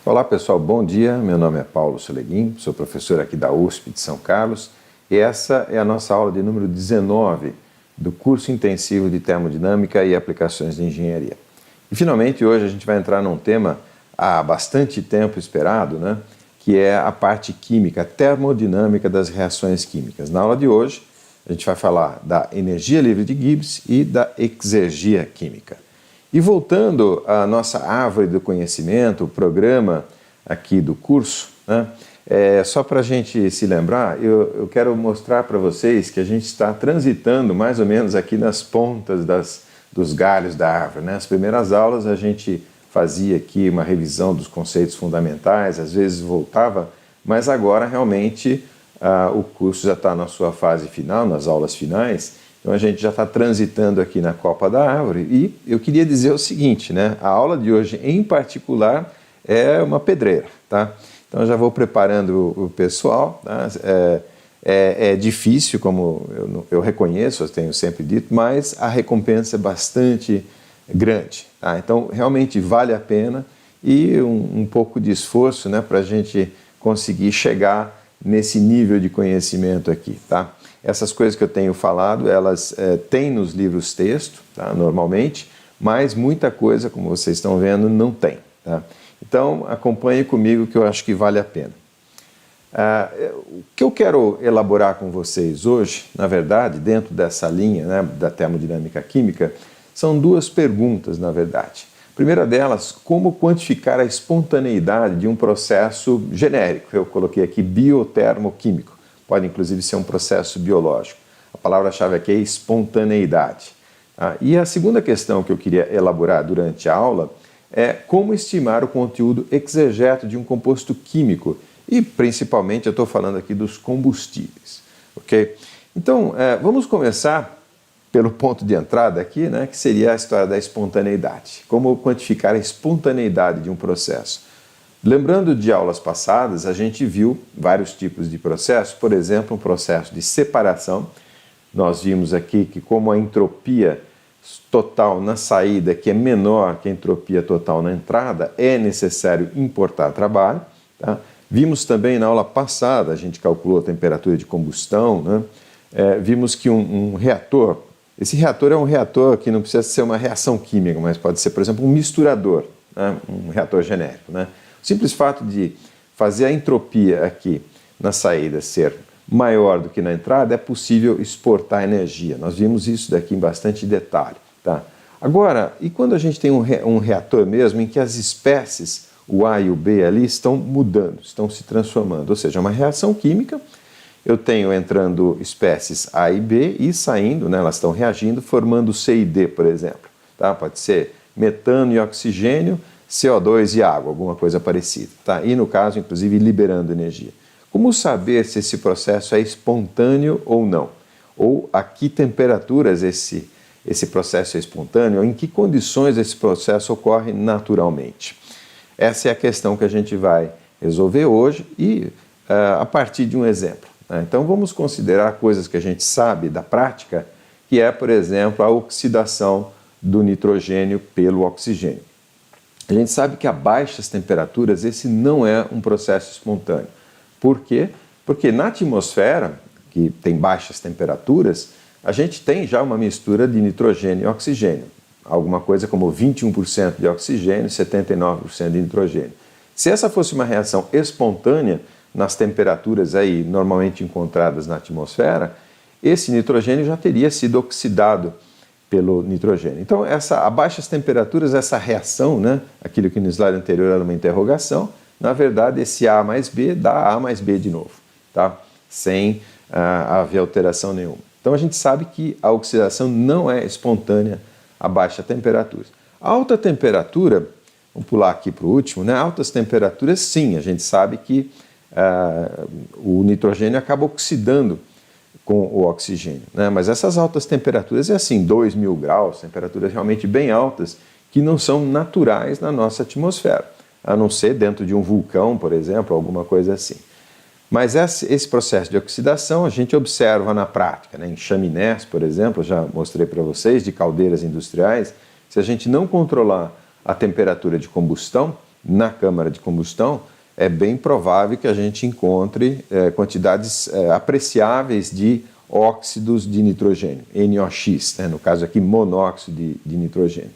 Olá pessoal, bom dia. Meu nome é Paulo Soleguin, sou professor aqui da USP de São Carlos e essa é a nossa aula de número 19 do curso intensivo de termodinâmica e aplicações de engenharia. E finalmente hoje a gente vai entrar num tema há bastante tempo esperado, que é a parte química, a termodinâmica das reações químicas. Na aula de hoje a gente vai falar da energia livre de Gibbs e da exergia química. E voltando à nossa árvore do conhecimento, o programa aqui do curso, só para a gente se lembrar, eu quero mostrar para vocês que a gente está transitando mais ou menos aqui nas pontas dos galhos da árvore. As primeiras aulas a gente fazia aqui uma revisão dos conceitos fundamentais, às vezes voltava, mas agora realmente o curso já está na sua fase final, nas aulas finais. Então a gente já está transitando aqui na copa da árvore e eu queria dizer o seguinte, a aula de hoje em particular é uma pedreira, tá? Então eu já vou preparando o pessoal, tá? É difícil, como eu reconheço, eu tenho sempre dito, mas a recompensa é bastante grande, tá? Então realmente vale a pena e um pouco de esforço, para a gente conseguir chegar nesse nível de conhecimento aqui, tá? Essas coisas que eu tenho falado, elas têm nos livros texto, tá, normalmente, mas muita coisa, como vocês estão vendo, não tem. Tá? Então, acompanhe comigo que eu acho que vale a pena. O que eu quero elaborar com vocês hoje, na verdade, dentro dessa linha da termodinâmica química, são duas perguntas, na verdade. A primeira delas, como quantificar a espontaneidade de um processo genérico? Eu coloquei aqui biotermoquímico. Pode, inclusive, ser um processo biológico. A palavra-chave aqui é espontaneidade. E a segunda questão que eu queria elaborar durante a aula é como estimar o conteúdo exegeto de um composto químico. E, principalmente, eu estou falando aqui dos combustíveis. Ok? Então, vamos começar pelo ponto de entrada aqui, que seria a história da espontaneidade. Como quantificar a espontaneidade de um processo. Lembrando de aulas passadas, a gente viu vários tipos de processos, por exemplo, um processo de separação. Nós vimos aqui que como a entropia total na saída, que é menor que a entropia total na entrada, é necessário importar trabalho. Tá? Vimos também na aula passada, a gente calculou a temperatura de combustão, vimos que um reator, esse reator é um reator que não precisa ser uma reação química, mas pode ser, por exemplo, um misturador, um reator genérico, O simples fato de fazer a entropia aqui na saída ser maior do que na entrada, é possível exportar energia. Nós vimos isso daqui em bastante detalhe. Tá? Agora, e quando a gente tem um reator mesmo em que as espécies, o A e o B ali, estão mudando, estão se transformando, ou seja, uma reação química, eu tenho entrando espécies A e B e saindo, elas estão reagindo, formando C e D, por exemplo. Tá? Pode ser metano e oxigênio, CO2 e água, alguma coisa parecida. Tá? E no caso, inclusive, liberando energia. Como saber se esse processo é espontâneo ou não? Ou a que temperaturas esse processo é espontâneo? Ou em que condições esse processo ocorre naturalmente? Essa é a questão que a gente vai resolver hoje e a partir de um exemplo. Então vamos considerar coisas que a gente sabe da prática, que é, por exemplo, a oxidação do nitrogênio pelo oxigênio. A gente sabe que a baixas temperaturas esse não é um processo espontâneo. Por quê? Porque na atmosfera, que tem baixas temperaturas, a gente tem já uma mistura de nitrogênio e oxigênio. Alguma coisa como 21% de oxigênio e 79% de nitrogênio. Se essa fosse uma reação espontânea, nas temperaturas aí normalmente encontradas na atmosfera, esse nitrogênio já teria sido oxidado pelo nitrogênio. Então, a baixas temperaturas, essa reação, aquilo que no slide anterior era uma interrogação, na verdade, esse A mais B dá A mais B de novo, tá? Sem haver alteração nenhuma. Então, a gente sabe que a oxidação não é espontânea a baixa temperatura. A alta temperatura, vamos pular aqui para o último, altas temperaturas, sim, a gente sabe que o nitrogênio acaba oxidando com o oxigênio, mas essas altas temperaturas é assim, 2.000 graus, temperaturas realmente bem altas, que não são naturais na nossa atmosfera, a não ser dentro de um vulcão, por exemplo, alguma coisa assim. Mas esse processo de oxidação a gente observa na prática, em chaminés, por exemplo, já mostrei para vocês, de caldeiras industriais, se a gente não controlar a temperatura de combustão, na câmara de combustão, é bem provável que a gente encontre quantidades apreciáveis de óxidos de nitrogênio, NOx, né? No caso aqui monóxido de nitrogênio.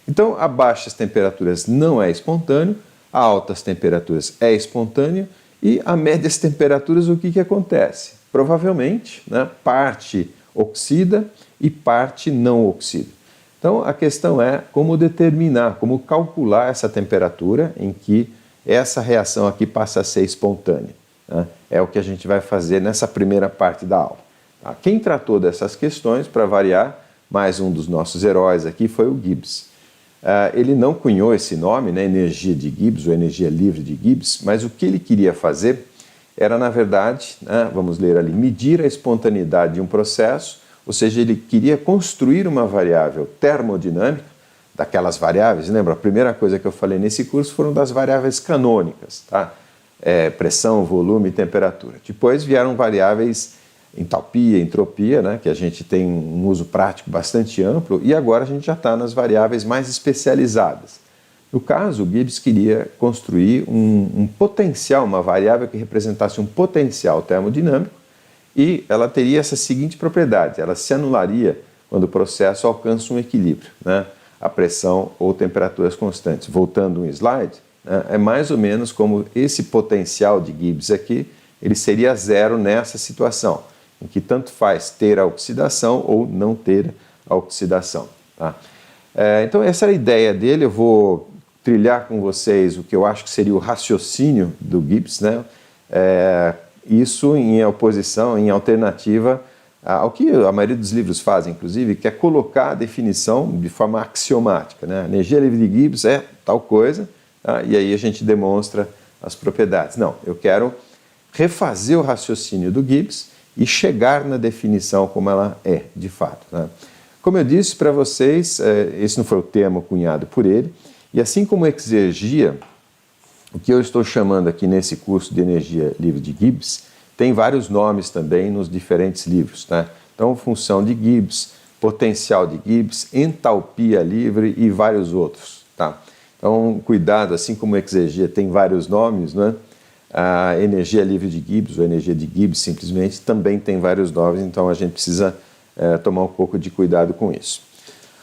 Então, a baixas temperaturas não é espontâneo, a altas temperaturas é espontâneo e a médias temperaturas o que acontece? Provavelmente, né, parte oxida e parte não oxida. Então, a questão é como determinar, como calcular essa temperatura em que essa reação aqui passa a ser espontânea, né? É o que a gente vai fazer nessa primeira parte da aula. Tá? Quem tratou dessas questões, para variar, mais um dos nossos heróis aqui foi o Gibbs. Ele não cunhou esse nome, né, energia de Gibbs ou energia livre de Gibbs, mas o que ele queria fazer era, na verdade, né, vamos ler ali, medir a espontaneidade de um processo, ou seja, ele queria construir uma variável termodinâmica, daquelas variáveis, lembra, a primeira coisa que eu falei nesse curso foram das variáveis canônicas, tá? Pressão, volume e temperatura. Depois vieram variáveis entalpia, entropia, né, que a gente tem um uso prático bastante amplo, e agora a gente já está nas variáveis mais especializadas. No caso, o Gibbs queria construir um potencial, uma variável que representasse um potencial termodinâmico, e ela teria essa seguinte propriedade: ela se anularia quando o processo alcança um equilíbrio, né, a pressão ou temperaturas constantes. Voltando um slide, né, é mais ou menos como esse potencial de Gibbs aqui, ele seria zero nessa situação, em que tanto faz ter a oxidação ou não ter a oxidação. Tá? Então essa é a ideia dele. Eu vou trilhar com vocês o que eu acho que seria o raciocínio do Gibbs, né? Isso em oposição, em alternativa ao que a maioria dos livros fazem, inclusive, que é colocar a definição de forma axiomática, né? A energia livre de Gibbs é tal coisa, tá? E aí a gente demonstra as propriedades. Não, eu quero refazer o raciocínio do Gibbs e chegar na definição como ela é, de fato. Né? Como eu disse para vocês, esse não foi o termo cunhado por ele, e assim como exergia, o que eu estou chamando aqui nesse curso de energia livre de Gibbs, tem vários nomes também nos diferentes livros. Tá? Então, função de Gibbs, potencial de Gibbs, entalpia livre e vários outros. Tá? Então, cuidado, assim como exergia tem vários nomes, né? A energia livre de Gibbs, ou energia de Gibbs simplesmente, também tem vários nomes, então a gente precisa tomar um pouco de cuidado com isso.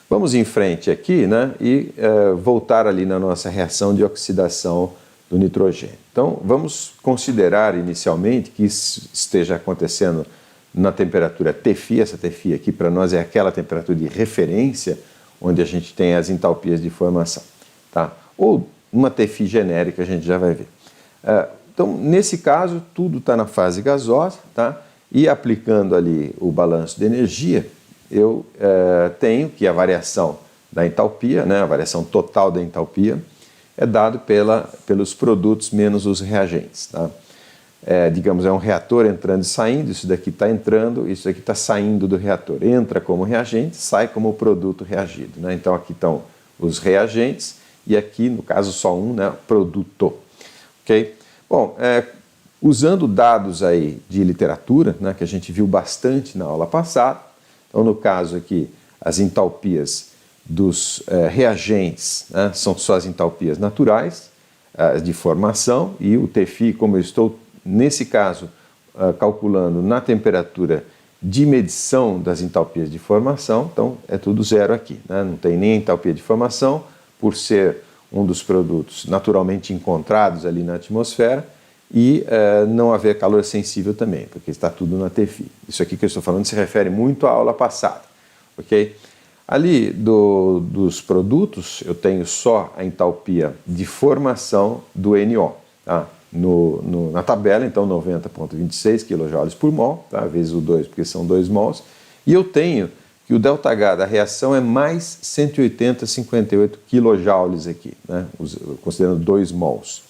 Vamos em frente aqui, né, e voltar ali na nossa reação de oxidação do nitrogênio. Então, vamos considerar inicialmente que isso esteja acontecendo na temperatura Tφ. Essa Tφ aqui para nós é aquela temperatura de referência, onde a gente tem as entalpias de formação. Tá? Ou uma Tφ genérica, a gente já vai ver. Então, nesse caso, tudo está na fase gasosa, tá? E aplicando ali o balanço de energia, eu tenho que a variação da entalpia, né, a variação total da entalpia, é dado pelos produtos menos os reagentes. Tá? Digamos, é um reator entrando e saindo, isso daqui está entrando, isso daqui está saindo do reator. Entra como reagente, sai como produto reagido. Né? Então, aqui estão os reagentes e aqui, no caso, só um, né, produto. Ok? Bom, usando dados aí de literatura, né, que a gente viu bastante na aula passada, então no caso aqui, as entalpias dos reagentes, né, são só as entalpias naturais de formação, e o Tφ, como eu estou, nesse caso, calculando na temperatura de medição das entalpias de formação, então é tudo zero aqui, né, não tem nem entalpia de formação, por ser um dos produtos naturalmente encontrados ali na atmosfera, e não haver calor sensível também, porque está tudo na Tφ. Isso aqui que eu estou falando se refere muito à aula passada. Okay? Ali dos produtos, eu tenho só a entalpia de formação do NO. Tá? Na tabela, então, 90,26 kJ por mol, tá? Vezes o 2, porque são 2 mols, e eu tenho que o ΔH da reação é mais 180,58 kJ aqui, né? Considerando 2 mols.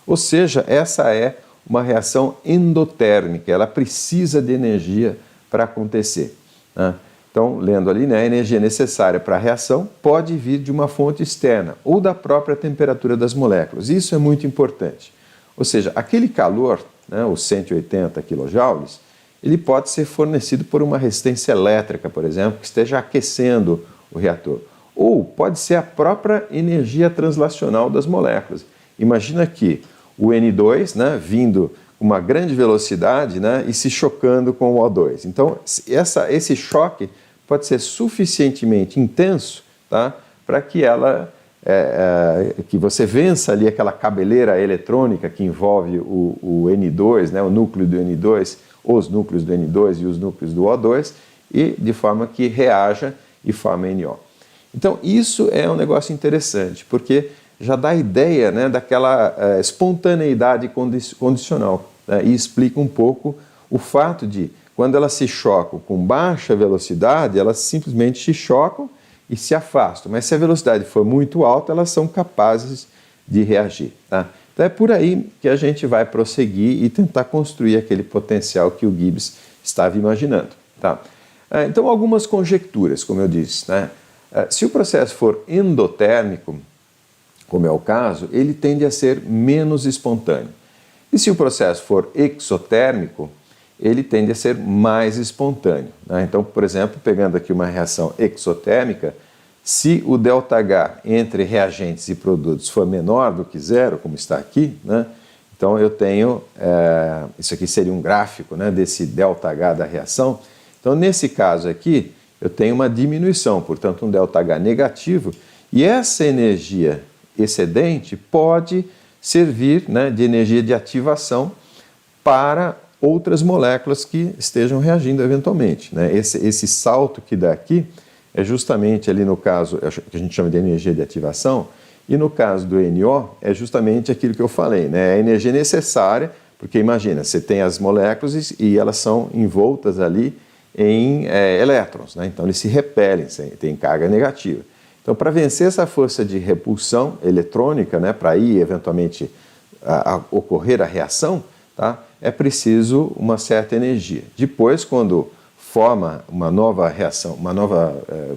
Ou seja, essa é uma reação endotérmica, ela precisa de energia para acontecer. Né? Então, lendo ali, né, a energia necessária para a reação pode vir de uma fonte externa ou da própria temperatura das moléculas. Isso é muito importante. Ou seja, aquele calor, né, os 180 kJ, ele pode ser fornecido por uma resistência elétrica, por exemplo, que esteja aquecendo o reator. Ou pode ser a própria energia translacional das moléculas. Imagina que o N2, né, vindo com uma grande velocidade, né, e se chocando com o O2. Então, esse choque pode ser suficientemente intenso, tá, para que que você vença ali aquela cabeleira eletrônica que envolve o N2, né, o núcleo do N2, os núcleos do N2 e os núcleos do O2, e de forma que reaja e forme NO. Então, isso é um negócio interessante, porque já dá a ideia, né, daquela espontaneidade condicional, né, e explica um pouco o fato de, quando elas se chocam com baixa velocidade, elas simplesmente se chocam e se afastam. Mas se a velocidade for muito alta, elas são capazes de reagir. Tá? Então é por aí que a gente vai prosseguir e tentar construir aquele potencial que o Gibbs estava imaginando. Tá? Então, algumas conjecturas, como eu disse, né? Se o processo for endotérmico, como é o caso, ele tende a ser menos espontâneo. E se o processo for exotérmico, ele tende a ser mais espontâneo. Né? Então, por exemplo, pegando aqui uma reação exotérmica, se o ΔH entre reagentes e produtos for menor do que zero, como está aqui, né? Então eu tenho, isso aqui seria um gráfico, né, desse ΔH da reação. Então, nesse caso aqui, eu tenho uma diminuição, portanto, um ΔH negativo, e essa energia excedente pode servir, né, de energia de ativação para outras moléculas que estejam reagindo eventualmente. Né? Esse salto que dá aqui é justamente ali no caso, que a gente chama de energia de ativação, e no caso do NO é justamente aquilo que eu falei, né? É a energia necessária, porque imagina, você tem as moléculas e elas são envoltas ali em elétrons, né? Então eles se repelem, tem carga negativa. Então, para vencer essa força de repulsão eletrônica, né, para ir eventualmente ocorrer a reação, tá, é preciso uma certa energia. Depois, quando forma uma nova reação,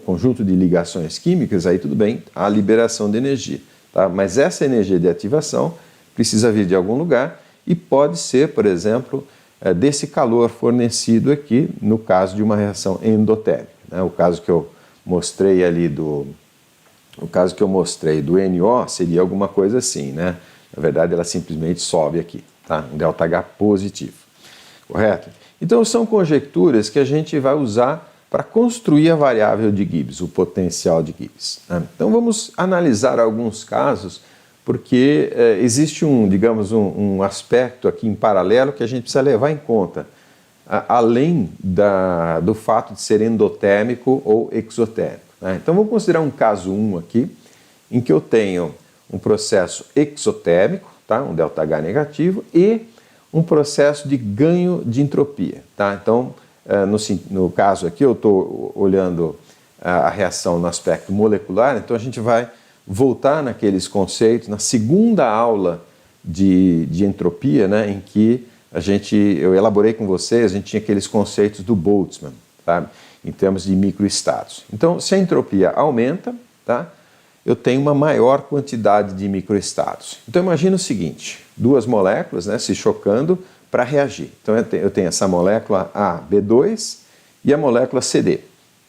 conjunto de ligações químicas, aí tudo bem, há liberação de energia. Tá? Mas essa energia de ativação precisa vir de algum lugar e pode ser, por exemplo, desse calor fornecido aqui, no caso de uma reação endotérmica. Né? O caso que eu mostrei ali do NO seria alguma coisa assim, né? Na verdade, ela simplesmente sobe aqui, tá? Um ΔH positivo, correto? Então, são conjecturas que a gente vai usar para construir a variável de Gibbs, o potencial de Gibbs. Né? Então, vamos analisar alguns casos, porque existe um aspecto aqui em paralelo que a gente precisa levar em conta, além do fato de ser endotérmico ou exotérmico. Né? Então, vamos considerar um caso 1 aqui, em que eu tenho um processo exotérmico, tá? Um ΔH negativo, e um processo de ganho de entropia. Tá? Então, no caso aqui, eu estou olhando a reação no aspecto molecular, então a gente vai voltar naqueles conceitos, na segunda aula de entropia, né, em que eu elaborei com vocês, a gente tinha aqueles conceitos do Boltzmann, tá? Em termos de microestados. Então, se a entropia aumenta, tá, eu tenho uma maior quantidade de microestados. Então, imagina o seguinte, duas moléculas, né, se chocando para reagir. Então, eu tenho essa molécula A, B2 e a molécula CD.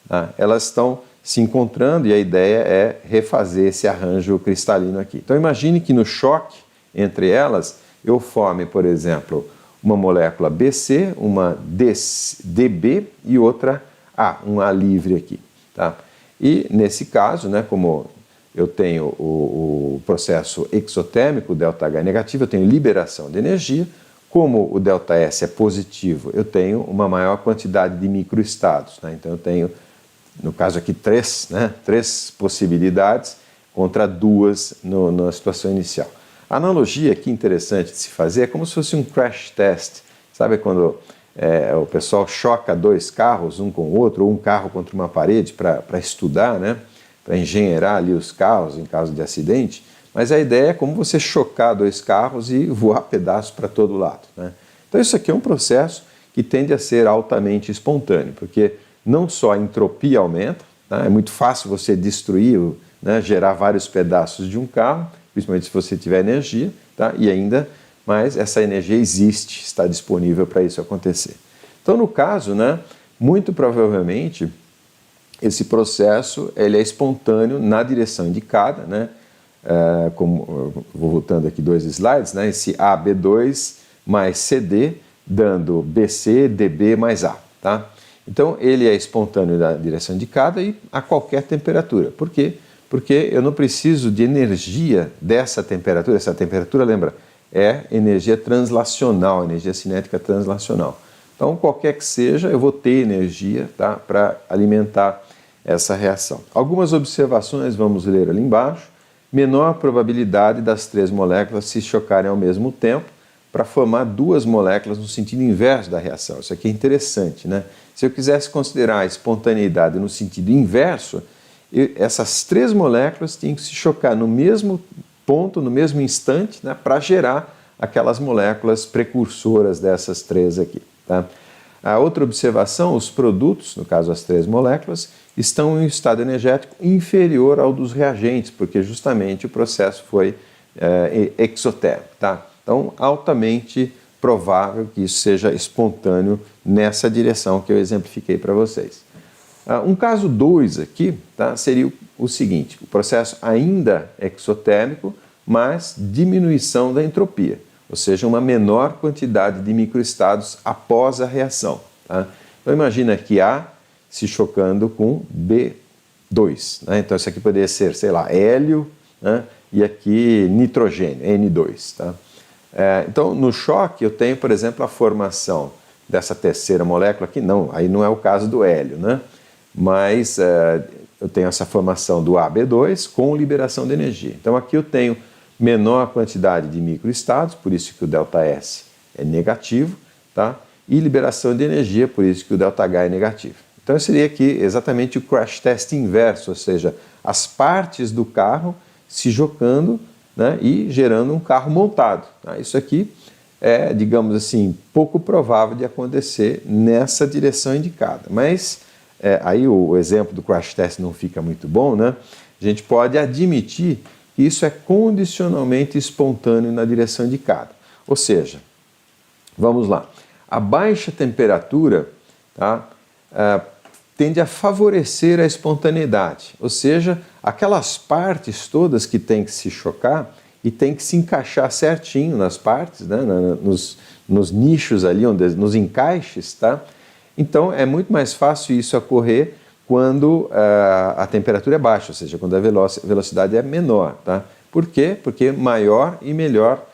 Tá? Elas estão se encontrando e a ideia é refazer esse arranjo cristalino aqui. Então, imagine que no choque entre elas, eu forme, por exemplo, uma molécula BC, uma DB e outra A, um A livre aqui. Tá? E nesse caso, né, como eu tenho o processo exotérmico, o ΔH é negativo, eu tenho liberação de energia. Como o ΔS é positivo, eu tenho uma maior quantidade de microestados. Né? Então eu tenho, no caso aqui, três possibilidades contra duas na situação inicial. A analogia aqui interessante de se fazer é como se fosse um crash test. Sabe quando o pessoal choca dois carros, um com o outro, ou um carro contra uma parede para estudar, né? Para engenheirar ali os carros em caso de acidente, mas a ideia é como você chocar dois carros e voar pedaços para todo lado. Né? Então isso aqui é um processo que tende a ser altamente espontâneo, porque não só a entropia aumenta, tá? É muito fácil você destruir, né, gerar vários pedaços de um carro, principalmente se você tiver energia, tá? E ainda mais essa energia existe, está disponível para isso acontecer. Então no caso, né, muito provavelmente esse processo ele é espontâneo na direção indicada, né? vou voltando aqui 2 slides, né? Esse AB2 mais CD, dando BC, DB mais A, tá? Então, ele é espontâneo na direção indicada e a qualquer temperatura. Por quê? Porque eu não preciso de energia dessa temperatura. Essa temperatura, lembra, é energia translacional, energia cinética translacional. Então, qualquer que seja, eu vou ter energia, tá, para alimentar essa reação. Algumas observações, vamos ler ali embaixo. Menor probabilidade das 3 moléculas se chocarem ao mesmo tempo para formar 2 moléculas no sentido inverso da reação. Isso aqui é interessante, né? Se eu quisesse considerar a espontaneidade no sentido inverso, essas 3 moléculas tinham que se chocar no mesmo ponto, no mesmo instante, né, para gerar aquelas moléculas precursoras dessas 3 aqui, tá? A outra observação, os produtos, no caso as 3 moléculas, estão em um estado energético inferior ao dos reagentes, porque justamente o processo foi exotérmico, tá? Então, altamente provável que isso seja espontâneo nessa direção que eu exemplifiquei para vocês. Um caso 2 aqui, tá, seria o seguinte: o processo ainda exotérmico, mas diminuição da entropia, ou seja, uma menor quantidade de microestados após a reação. Tá? Então, imagina que A se chocando com B2. Né? Então, isso aqui poderia ser, sei lá, hélio, né? E aqui nitrogênio, N2. Tá? Então, no choque, eu tenho, por exemplo, a formação dessa terceira molécula aqui. Não, aí não é o caso do hélio, né? Mas eu tenho essa formação do AB2 com liberação de energia. Então, aqui eu tenho menor quantidade de microestados, por isso que o ΔS é negativo, tá? E liberação de energia, por isso que o ΔH é negativo. Então, seria aqui exatamente o crash test inverso, ou seja, as partes do carro se jogando, né, e gerando um carro montado. Tá? Isso aqui é, digamos assim, pouco provável de acontecer nessa direção indicada. Mas aí o exemplo do crash test não fica muito bom, né? A gente pode admitir que isso é condicionalmente espontâneo na direção indicada. Ou seja, vamos lá, a baixa temperatura, tá, tende a favorecer a espontaneidade, ou seja, aquelas partes todas que têm que se chocar e tem que se encaixar certinho nas partes, né, nos nichos ali, nos encaixes, tá? Então é muito mais fácil isso ocorrer quando a temperatura é baixa, ou seja, quando a velocidade é menor, tá? Por quê? Porque maior e melhor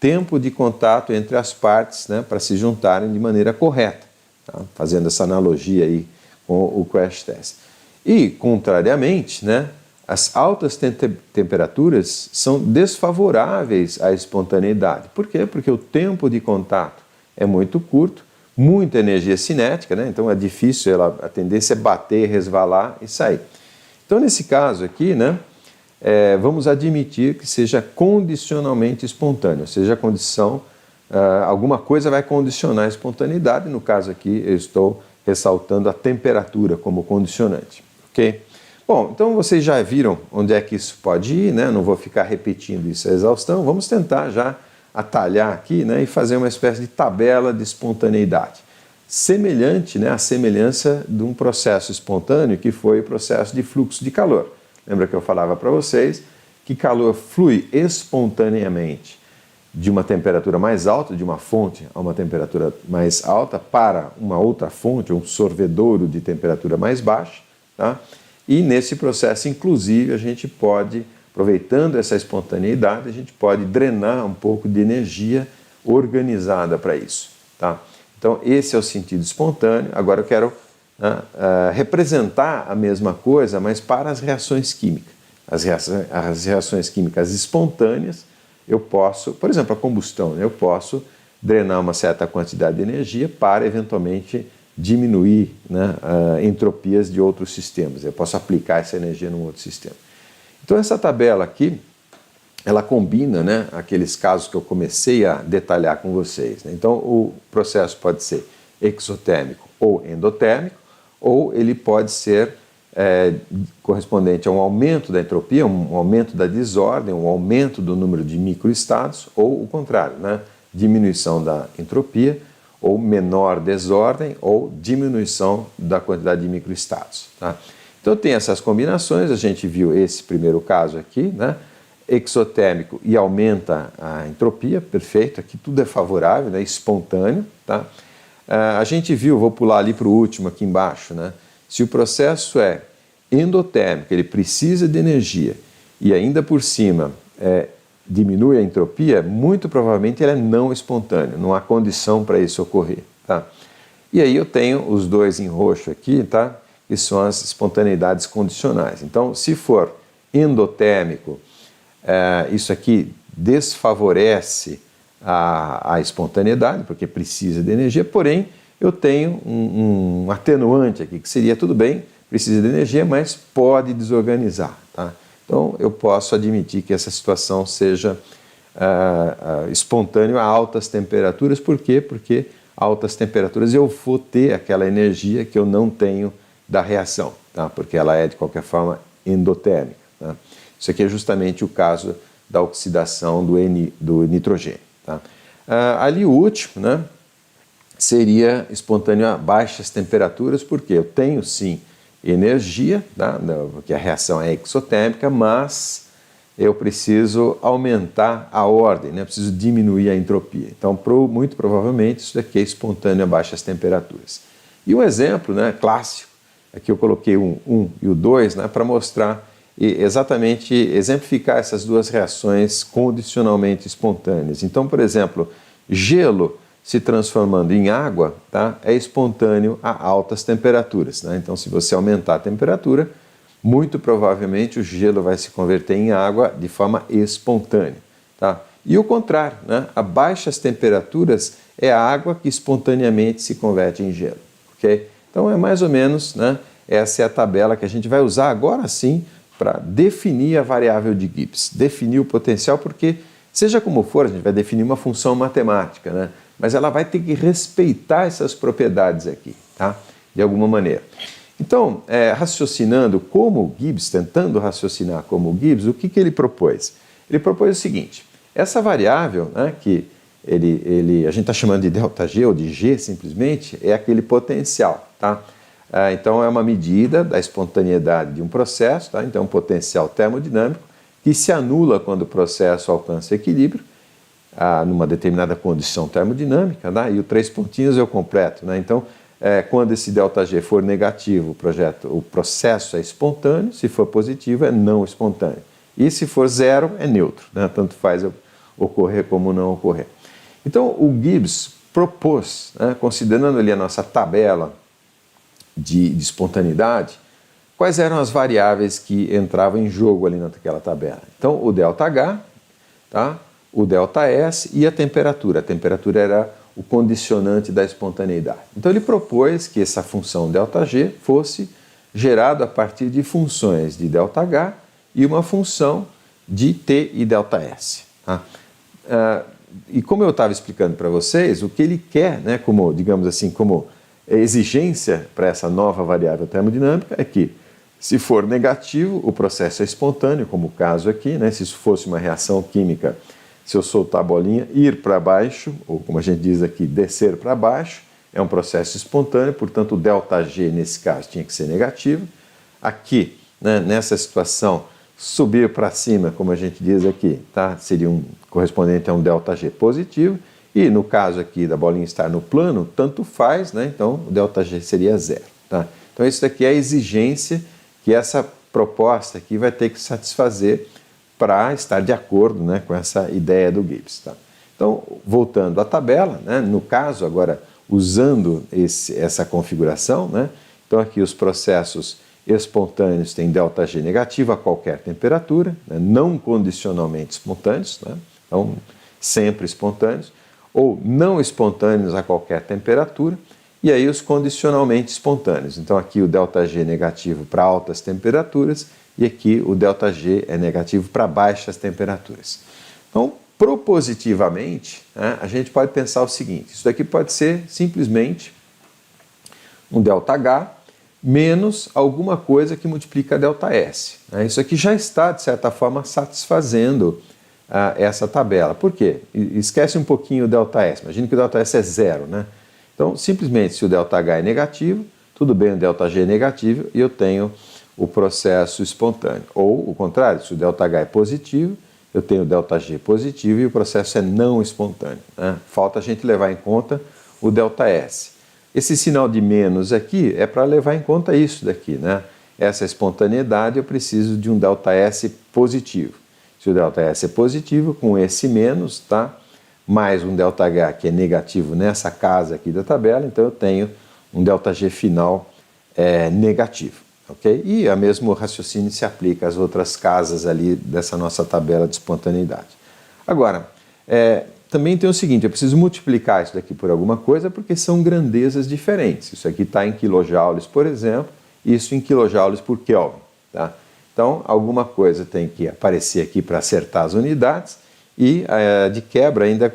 tempo de contato entre as partes, né, para se juntarem de maneira correta, tá? Fazendo essa analogia aí com o crash test. E, contrariamente, né, as altas temperaturas são desfavoráveis à espontaneidade. Por quê? Porque o tempo de contato é muito curto, muita energia cinética, né? Então é difícil, a tendência é bater, resvalar e sair. Então, nesse caso aqui, né, vamos admitir que seja condicionalmente espontâneo, ou seja, a condição, alguma coisa vai condicionar a espontaneidade. No caso aqui, eu estou ressaltando a temperatura como condicionante, ok? Bom, então vocês já viram onde é que isso pode ir, né? Não vou ficar repetindo isso à exaustão. Vamos tentar já atalhar aqui, né, e fazer uma espécie de tabela de espontaneidade. Semelhante, né, à semelhança de um processo espontâneo que foi o processo de fluxo de calor. Lembra que eu falava para vocês que calor flui espontaneamente de uma temperatura mais alta, de uma fonte a uma temperatura mais alta, para uma outra fonte, um sorvedouro de temperatura mais baixa, tá? E nesse processo, inclusive, a gente pode, aproveitando essa espontaneidade, a gente pode drenar um pouco de energia organizada para isso, tá? Então, esse é o sentido espontâneo. Agora eu quero representar a mesma coisa, mas para as reações químicas. As reações químicas espontâneas, eu posso, por exemplo, a combustão, né? Eu posso drenar uma certa quantidade de energia para, eventualmente, diminuir, né, entropias de outros sistemas. Eu posso aplicar essa energia num outro sistema. Então, essa tabela aqui, ela combina, né, aqueles casos que eu comecei a detalhar com vocês, né? Então, o processo pode ser exotérmico ou endotérmico, ou ele pode ser correspondente a um aumento da entropia, um aumento da desordem, um aumento do número de microestados, ou o contrário, né, diminuição da entropia, ou menor desordem, ou diminuição da quantidade de microestados, tá? Então tem essas combinações, a gente viu esse primeiro caso aqui, né? exotérmico e aumenta a entropia, perfeito, aqui tudo é favorável, né, espontâneo, tá? A gente viu, vou pular ali para o último aqui embaixo, né? Se o processo é endotérmico, ele precisa de energia e ainda por cima diminui a entropia, muito provavelmente ele é não espontâneo, não há condição para isso ocorrer, tá? E aí eu tenho os dois em roxo aqui, tá? Que são as espontaneidades condicionais. Então, se for endotérmico, isso aqui desfavorece a espontaneidade, porque precisa de energia, porém eu tenho um atenuante aqui, que seria tudo bem, precisa de energia, mas pode desorganizar, tá? Então eu posso admitir que essa situação seja espontânea a altas temperaturas. Por quê? Porque a altas temperaturas eu vou ter aquela energia que eu não tenho da reação, tá? Porque ela é de qualquer forma endotérmica, tá? Isso aqui é justamente o caso da oxidação do nitrogênio, tá? Ali o último, né, seria espontâneo a baixas temperaturas, porque eu tenho sim energia, tá? Porque a reação é exotérmica, mas eu preciso aumentar a ordem, né? Preciso diminuir a entropia. Então, muito provavelmente, isso daqui é espontâneo a baixas temperaturas. E um exemplo, né, clássico, aqui eu coloquei o 1 e o 2, né, para mostrar exatamente, exemplificar essas duas reações condicionalmente espontâneas. Então, por exemplo, gelo se transformando em água, tá, é espontâneo a altas temperaturas, né? Então, se você aumentar a temperatura, muito provavelmente o gelo vai se converter em água de forma espontânea, tá? E o contrário, né? A baixas temperaturas é a água que espontaneamente se converte em gelo, ok? Então é mais ou menos, né, essa é a tabela que a gente vai usar agora sim para definir a variável de Gibbs, definir o potencial, porque seja como for, a gente vai definir uma função matemática, né? Mas ela vai ter que respeitar essas propriedades aqui, tá? De alguma maneira. Então, raciocinando como Gibbs, tentando raciocinar como Gibbs, o que ele propôs? Ele propôs o seguinte: essa variável, né, que a gente está chamando de ΔG ou de G simplesmente, é aquele potencial, tá? Então é uma medida da espontaneidade de um processo, tá? Então potencial termodinâmico que se anula quando o processo alcança equilíbrio numa determinada condição termodinâmica, tá? E o 3 pontinhos eu completo, né? Então quando esse ΔG for negativo, o processo é espontâneo, se for positivo é não espontâneo. E se for zero é neutro, né? Tanto faz ocorrer como não ocorrer. Então o Gibbs propôs, né, considerando ali a nossa tabela de espontaneidade, quais eram as variáveis que entravam em jogo ali naquela tabela. Então o ΔH, tá? O ΔS e a temperatura. A temperatura era o condicionante da espontaneidade. Então ele propôs que essa função ΔG fosse gerada a partir de funções de ΔH e uma função de T e ΔS. Tá? E como eu estava explicando para vocês, o que ele quer, né, como, digamos assim, como exigência para essa nova variável termodinâmica é que, se for negativo, o processo é espontâneo, como o caso aqui, né? Se isso fosse uma reação química, se eu soltar a bolinha, ir para baixo, ou como a gente diz aqui, descer para baixo, é um processo espontâneo, portanto o ΔG nesse caso tinha que ser negativo. Aqui, né, nessa situação, subir para cima, como a gente diz aqui, tá? Seria correspondente a um ΔG positivo, e no caso aqui da bolinha estar no plano, tanto faz, né? Então o ΔG seria zero, tá? Então isso daqui é a exigência que essa proposta aqui vai ter que satisfazer para estar de acordo, né, com essa ideia do Gibbs, tá? Então, voltando à tabela, né, no caso agora usando essa configuração, né, então aqui os processos espontâneos têm ΔG negativo a qualquer temperatura, né, não condicionalmente espontâneos, né, então sempre espontâneos, ou não espontâneos a qualquer temperatura, e aí os condicionalmente espontâneos. Então aqui o ΔG negativo para altas temperaturas e aqui o ΔG é negativo para baixas temperaturas. Então, propositivamente, né, a gente pode pensar o seguinte: isso daqui pode ser simplesmente um ΔH menos alguma coisa que multiplica ΔS. Né? Isso aqui já está, de certa forma, satisfazendo essa tabela. Por quê? Esquece um pouquinho o ΔS. Imagina que o ΔS é zero, né? Então, simplesmente, se o ΔH é negativo, tudo bem, o ΔG é negativo e eu tenho o processo espontâneo. Ou, o contrário, se o ΔH é positivo, eu tenho ΔG positivo e o processo é não espontâneo, né? Falta a gente levar em conta o ΔS. Esse sinal de menos aqui é para levar em conta isso daqui, né? Essa espontaneidade eu preciso de um ΔS positivo. Se o ΔS é positivo, com esse menos, tá? Mais um ΔH que é negativo nessa casa aqui da tabela, então eu tenho um ΔG final negativo. Okay? E o mesmo raciocínio se aplica às outras casas ali dessa nossa tabela de espontaneidade. Agora, também tem o seguinte, eu preciso multiplicar isso daqui por alguma coisa porque são grandezas diferentes. Isso aqui está em quilojoules, por exemplo, isso em quilojoules por Kelvin. Tá? Então, alguma coisa tem que aparecer aqui para acertar as unidades e, de quebra, ainda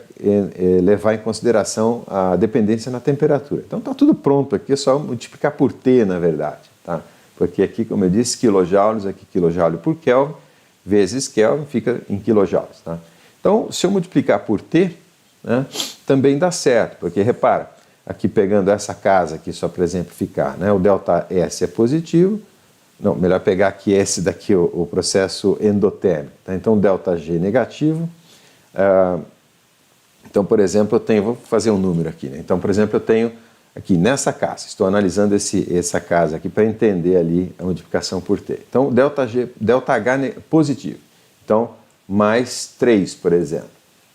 levar em consideração a dependência na temperatura. Então, está tudo pronto aqui, é só multiplicar por T, na verdade. Tá? Porque aqui, como eu disse, quilojoules, aqui quilojoule por Kelvin, vezes Kelvin, fica em quilojoules. Tá? Então, se eu multiplicar por T, né, também dá certo, porque repara, aqui pegando essa casa aqui só para exemplificar, né, o ΔS é positivo, não, melhor pegar aqui esse daqui, o processo endotérmico. Tá? Então, ΔG negativo. Então, por exemplo, vou fazer um número aqui. Né? Então, por exemplo, eu tenho aqui nessa casa, estou analisando essa casa aqui para entender ali a multiplicação por T. Então, ΔH positivo. Então, mais 3, por exemplo,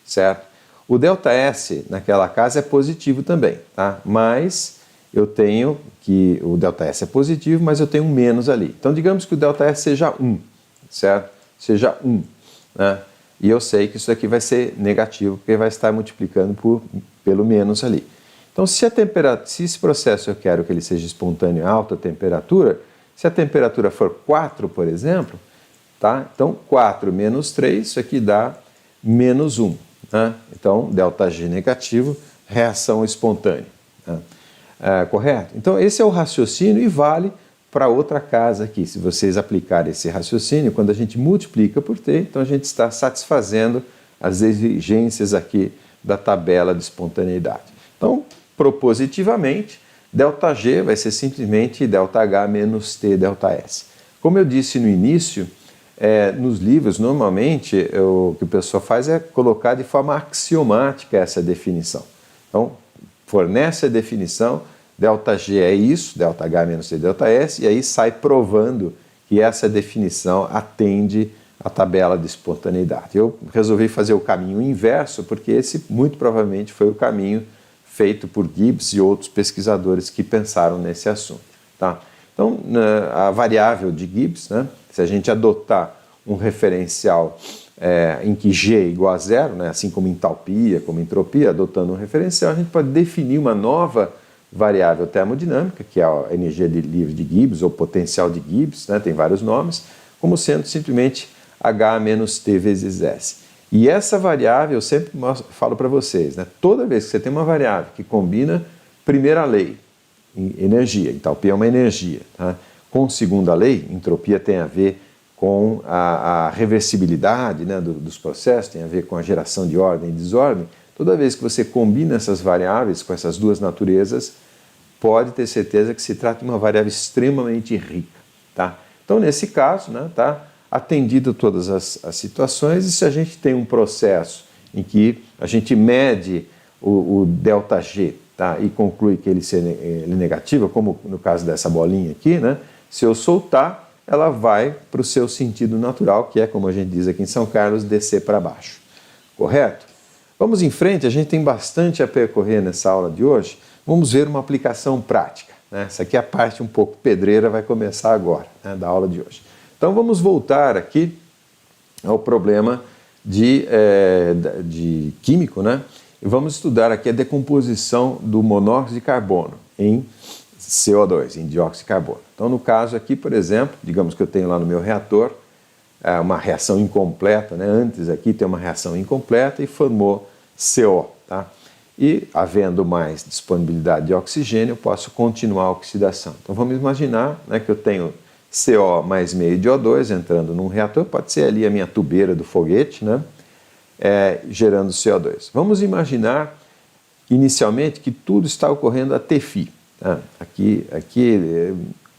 certo? O ΔS naquela casa é positivo também, tá? Mas eu tenho que o ΔS é positivo, mas eu tenho um menos ali. Então, digamos que o ΔS seja 1, certo? Seja 1, né? E eu sei que isso aqui vai ser negativo, porque vai estar multiplicando pelo menos ali. Então, se esse processo eu quero que ele seja espontâneo a alta temperatura, se a temperatura for 4, por exemplo, tá? Então, 4 menos 3, isso aqui dá menos 1. Né? Então, ΔG negativo, reação espontânea. Né? Correto? Então, esse é o raciocínio e vale para outra casa aqui. Se vocês aplicarem esse raciocínio, quando a gente multiplica por T, então a gente está satisfazendo as exigências aqui da tabela de espontaneidade. Então, propositivamente, ΔG vai ser simplesmente ΔH menos T ΔS. Como eu disse no início, nos livros, normalmente, o que o pessoal faz é colocar de forma axiomática essa definição. Então, fornece a definição, ΔG é isso, ΔH menos T ΔS, e aí sai provando que essa definição atende à tabela de espontaneidade. Eu resolvi fazer o caminho inverso, porque esse muito provavelmente foi o caminho feito por Gibbs e outros pesquisadores que pensaram nesse assunto. Tá? Então, a variável de Gibbs, né, se a gente adotar um referencial em que G é igual a zero, né, assim como entalpia, como entropia, adotando um referencial, a gente pode definir uma nova variável termodinâmica, que é a energia livre de Gibbs, ou potencial de Gibbs, né, tem vários nomes, como sendo simplesmente H menos T vezes S. E essa variável, eu sempre falo para vocês, né, toda vez que você tem uma variável que combina primeira lei, energia, entalpia é uma energia, tá, com segunda lei, entropia tem a ver com a reversibilidade, né, dos processos, tem a ver com a geração de ordem e desordem. Toda vez que você combina essas variáveis com essas duas naturezas, pode ter certeza que se trata de uma variável extremamente rica. Tá? Então, nesse caso, né, tá atendido todas as situações, e se a gente tem um processo em que a gente mede o ΔG, tá, e conclui que ele é negativo, como no caso dessa bolinha aqui, né, se eu soltar, ela vai para o seu sentido natural, que é, como a gente diz aqui em São Carlos, descer para baixo. Correto? Vamos em frente, a gente tem bastante a percorrer nessa aula de hoje. Vamos ver uma aplicação prática. Né? Essa aqui é a parte um pouco pedreira, vai começar agora, né, da aula de hoje. Então vamos voltar aqui ao problema de químico, né? E vamos estudar aqui a decomposição do monóxido de carbono em CO2, em dióxido de carbono. Então, no caso aqui, por exemplo, digamos que eu tenho lá no meu reator uma reação incompleta, né? Antes aqui tem uma reação incompleta e formou CO. Tá? E, havendo mais disponibilidade de oxigênio, eu posso continuar a oxidação. Então, vamos imaginar, né, que eu tenho CO mais meio de O2 entrando num reator, pode ser ali a minha tubeira do foguete, né? Gerando CO2. Vamos imaginar, inicialmente, que tudo está ocorrendo a Tφ. Aqui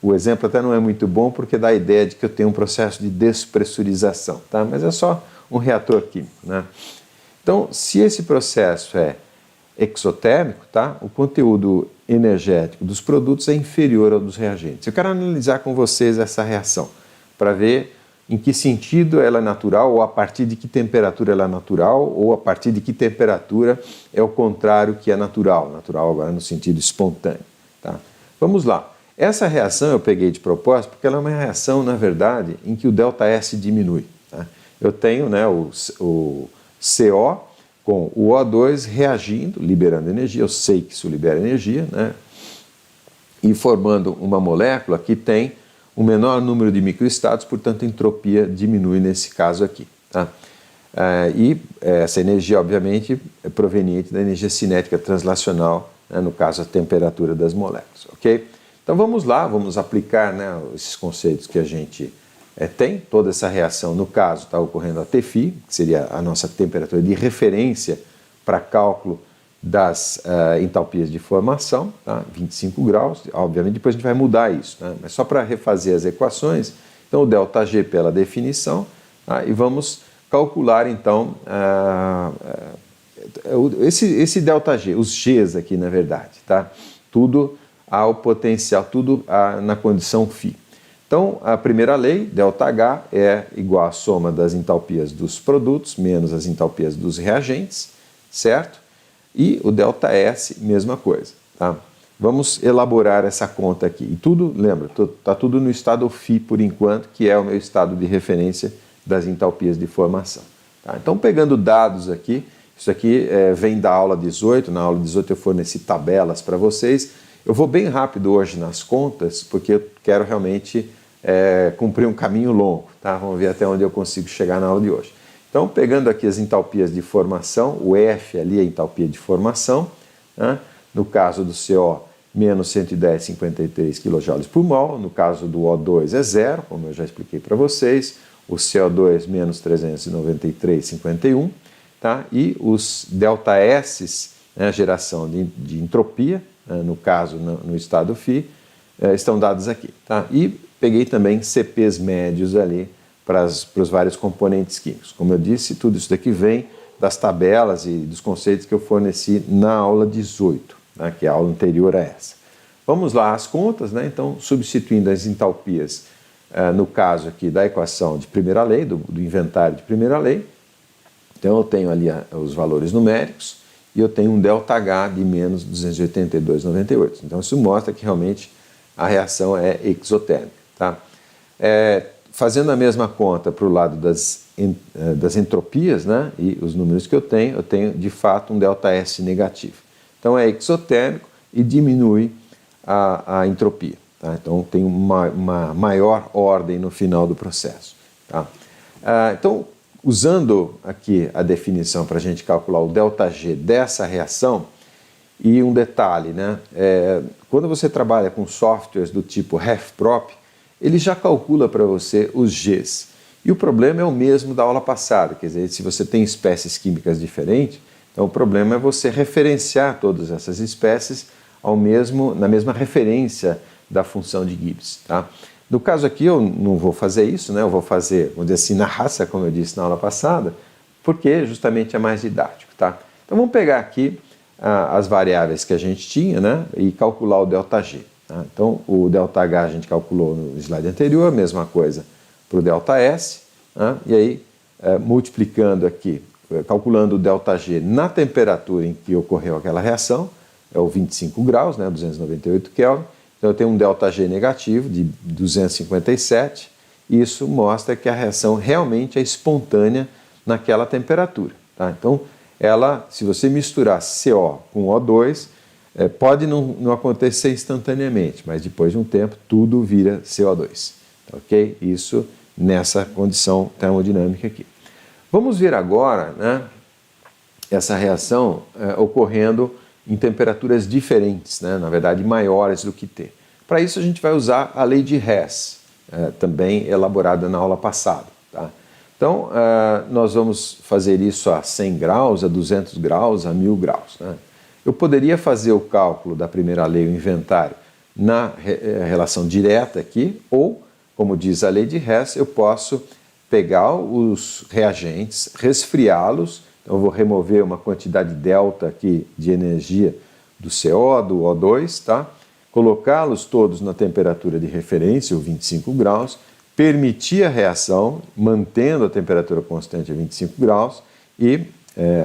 o exemplo até não é muito bom porque dá a ideia de que eu tenho um processo de despressurização, tá? Mas é só um reator químico, né? Então, se esse processo é exotérmico, tá? O conteúdo energético dos produtos é inferior ao dos reagentes. Eu quero analisar com vocês essa reação para ver em que sentido ela é natural, ou a partir de que temperatura ela é natural, ou a partir de que temperatura é o contrário que é natural. Natural agora no sentido espontâneo. Tá? Vamos lá. Essa reação eu peguei de propósito porque ela é uma reação, na verdade, em que o ΔS diminui. Tá? Eu tenho, né, o CO com o O2 reagindo, liberando energia, eu sei que isso libera energia, né, e formando uma molécula que tem o menor número de microestados, portanto a entropia diminui nesse caso aqui. Tá? E essa energia, obviamente, é proveniente da energia cinética translacional, né, no caso a temperatura das moléculas. Okay? Então vamos lá, vamos aplicar, né, esses conceitos que a gente tem. Toda essa reação, no caso, está ocorrendo a TFI, que seria a nossa temperatura de referência para cálculo das entalpias de formação, tá? 25 graus. Obviamente depois a gente vai mudar isso, né? Mas só para refazer as equações. Então o ΔG pela definição, tá? E vamos calcular então esse ΔG, os Gs aqui na verdade, tá? Tudo ao potencial, tudo na condição φ. Então, a primeira lei, ΔH, é igual à soma das entalpias dos produtos menos as entalpias dos reagentes, certo? E o ΔS, mesma coisa, tá? Vamos elaborar essa conta aqui. E tudo, lembra, está tudo no estado φ por enquanto, que é o meu estado de referência das entalpias de formação. Tá? Então, pegando dados aqui, isso aqui vem da aula 18, na aula 18 eu forneci tabelas para vocês. Eu vou bem rápido hoje nas contas, porque eu quero realmente cumprir um caminho longo, tá? Vamos ver até onde eu consigo chegar na aula de hoje. Então, pegando aqui as entalpias de formação, o F ali é a entalpia de formação, né? No caso do CO, menos 110,53 kJ por mol, no caso do O2 é zero, como eu já expliquei para vocês, o CO2 menos 393,51, tá? E os ΔS, né, geração de entropia, no caso no estado φ, estão dados aqui, tá? E peguei também CPs médios ali para os vários componentes químicos. Como eu disse, tudo isso daqui vem das tabelas e dos conceitos que eu forneci na aula 18, né, que é a aula anterior a essa. Vamos lá às contas, né? Então, substituindo as entalpias, no caso aqui da equação de primeira lei, do inventário de primeira lei, então eu tenho ali os valores numéricos e eu tenho um ΔH de menos 282,98. Então, isso mostra que realmente a reação é exotérmica. Tá? Fazendo a mesma conta para o lado das entropias, né, e os números que eu tenho de fato um ΔS negativo. Então é exotérmico e diminui a entropia. Tá? Então tem uma maior ordem no final do processo. Tá? Então, usando aqui a definição para a gente calcular o ΔG dessa reação, e um detalhe, né, quando você trabalha com softwares do tipo RefProp, ele já calcula para você os Gs. E o problema é o mesmo da aula passada, quer dizer, se você tem espécies químicas diferentes, então o problema é você referenciar todas essas espécies na mesma referência da função de Gibbs. Tá? No caso aqui eu não vou fazer isso, né? Eu vou fazer, vamos dizer assim, na raça, como eu disse na aula passada, porque justamente é mais didático. Tá? Então vamos pegar aqui as variáveis que a gente tinha, né? E calcular o ΔG. Então, o ΔH a gente calculou no slide anterior, a mesma coisa para o ΔS, né? E aí, multiplicando aqui, calculando o ΔG na temperatura em que ocorreu aquela reação, é o 25 graus, né? 298 Kelvin, então eu tenho um ΔG negativo de 257, e isso mostra que a reação realmente é espontânea naquela temperatura. Tá? Então, se você misturar CO com O2, pode não acontecer instantaneamente, mas depois de um tempo tudo vira CO2, ok? Isso nessa condição termodinâmica aqui. Vamos ver agora, né, essa reação ocorrendo em temperaturas diferentes, né, na verdade maiores do que T. Para isso a gente vai usar a lei de Hess, também elaborada na aula passada. Tá? Então nós vamos fazer isso a 100 graus, a 200 graus, a 1000 graus. Né? Eu poderia fazer o cálculo da primeira lei, o inventário, na relação direta aqui, ou, como diz a lei de Hess, eu posso pegar os reagentes, resfriá-los, então eu vou remover uma quantidade delta aqui de energia do CO, do O2, tá? Colocá-los todos na temperatura de referência, ou 25 graus, permitir a reação, mantendo a temperatura constante a 25 graus, e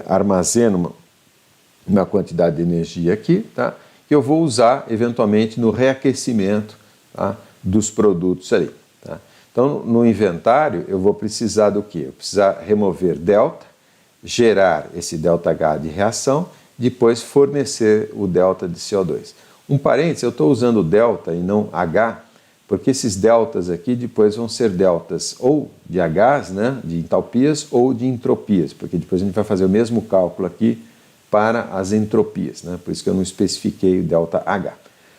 armazeno uma quantidade de energia aqui, tá? Que eu vou usar eventualmente no reaquecimento, tá? Dos produtos ali. Tá? Então, no inventário, eu vou precisar do quê? Eu precisar remover delta, gerar esse ΔH de reação, depois fornecer o delta de CO2. Um parênteses, eu estou usando delta e não H, porque esses deltas aqui depois vão ser deltas ou de Hs, né, de entalpias, ou de entropias, porque depois a gente vai fazer o mesmo cálculo aqui para as entropias, né, por isso que eu não especifiquei o ΔH.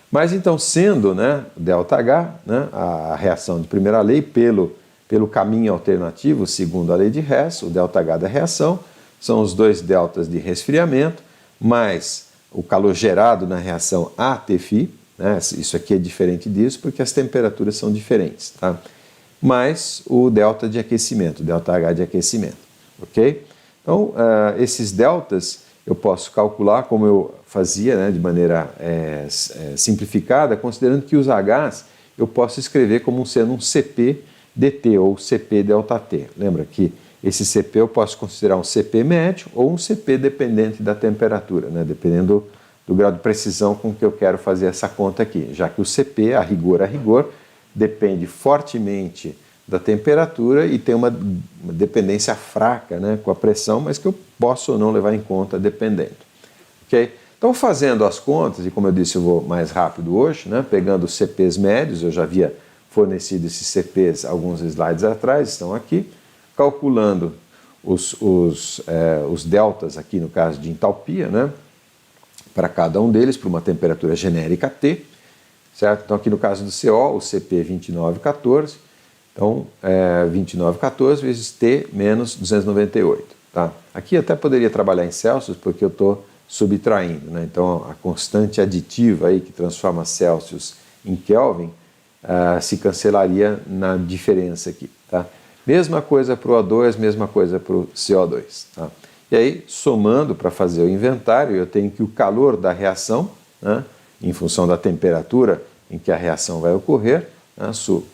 Mas então, sendo, né, ΔH, né, a reação de primeira lei pelo caminho alternativo, segundo a lei de Hess, o ΔH da reação, são os dois deltas de resfriamento, mais o calor gerado na reação ATFi, né, isso aqui é diferente disso porque as temperaturas são diferentes, tá? Mais o delta de aquecimento, o ΔH de aquecimento, ok? Então, esses deltas eu posso calcular como eu fazia, né, de maneira simplificada, considerando que os Hs eu posso escrever como sendo um CP dt ou CP ΔT. Lembra que esse CP eu posso considerar um CP médio ou um CP dependente da temperatura, né, dependendo do grau de precisão com que eu quero fazer essa conta aqui, já que o CP, a rigor, depende fortemente da temperatura e tem uma dependência fraca, né, com a pressão, mas que eu posso ou não levar em conta dependendo. Okay? Então, fazendo as contas, e como eu disse, eu vou mais rápido hoje, né, pegando os CPs médios, eu já havia fornecido esses CPs alguns slides atrás, estão aqui, calculando os deltas aqui no caso de entalpia, né, para cada um deles, para uma temperatura genérica T, certo? Então, aqui no caso do CO, o CP é 2914, então 2914 vezes T menos 298, tá? Aqui até poderia trabalhar em Celsius, porque eu estou subtraindo, né? Então, a constante aditiva aí que transforma Celsius em Kelvin se cancelaria na diferença aqui, tá? Mesma coisa para o O2, mesma coisa para o CO2, tá? E aí, somando para fazer o inventário, eu tenho que o calor da reação, né, em função da temperatura em que a reação vai ocorrer, né,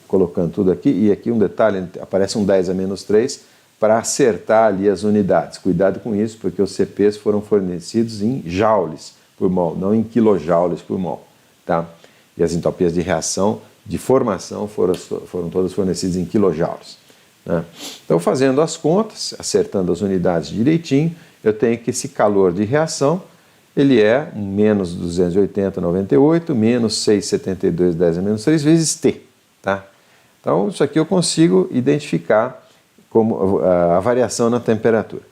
colocando tudo aqui, e aqui um detalhe, aparece um 10 a menos 3 para acertar ali as unidades. Cuidado com isso, porque os CPs foram fornecidos em joules por mol, não em quilojoules por mol, tá? E as entalpias de reação, de formação, foram todas fornecidas em quilojoules. Né? Então, fazendo as contas, acertando as unidades direitinho, eu tenho que esse calor de reação, ele é menos 280,98, menos 672, 10 a menos 3 vezes T. Tá? Então, isso aqui eu consigo identificar como a variação na temperatura.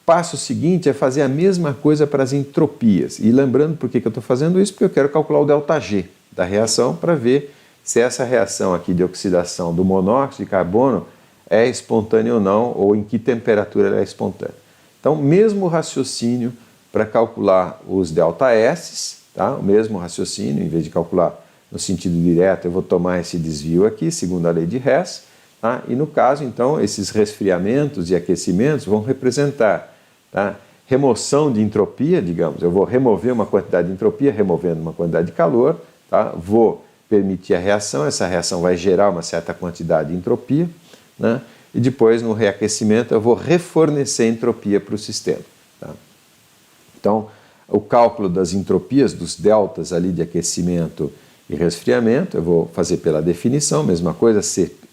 Passo seguinte é fazer a mesma coisa para as entropias. E lembrando por que eu estou fazendo isso, porque eu quero calcular o ΔG da reação para ver se essa reação aqui de oxidação do monóxido de carbono é espontânea ou não, ou em que temperatura ela é espontânea. Então, mesmo raciocínio para calcular os ΔS, tá? O mesmo raciocínio, em vez de calcular no sentido direto, eu vou tomar esse desvio aqui, segundo a lei de Hess, tá? E no caso, então, esses resfriamentos e aquecimentos vão representar, tá, remoção de entropia, digamos, eu vou remover uma quantidade de entropia, removendo uma quantidade de calor, tá? Vou permitir a reação, essa reação vai gerar uma certa quantidade de entropia, né? E depois, no reaquecimento, eu vou refornecer entropia para o sistema. Tá? Então, o cálculo das entropias, dos deltas ali de aquecimento e resfriamento, eu vou fazer pela definição, mesma coisa,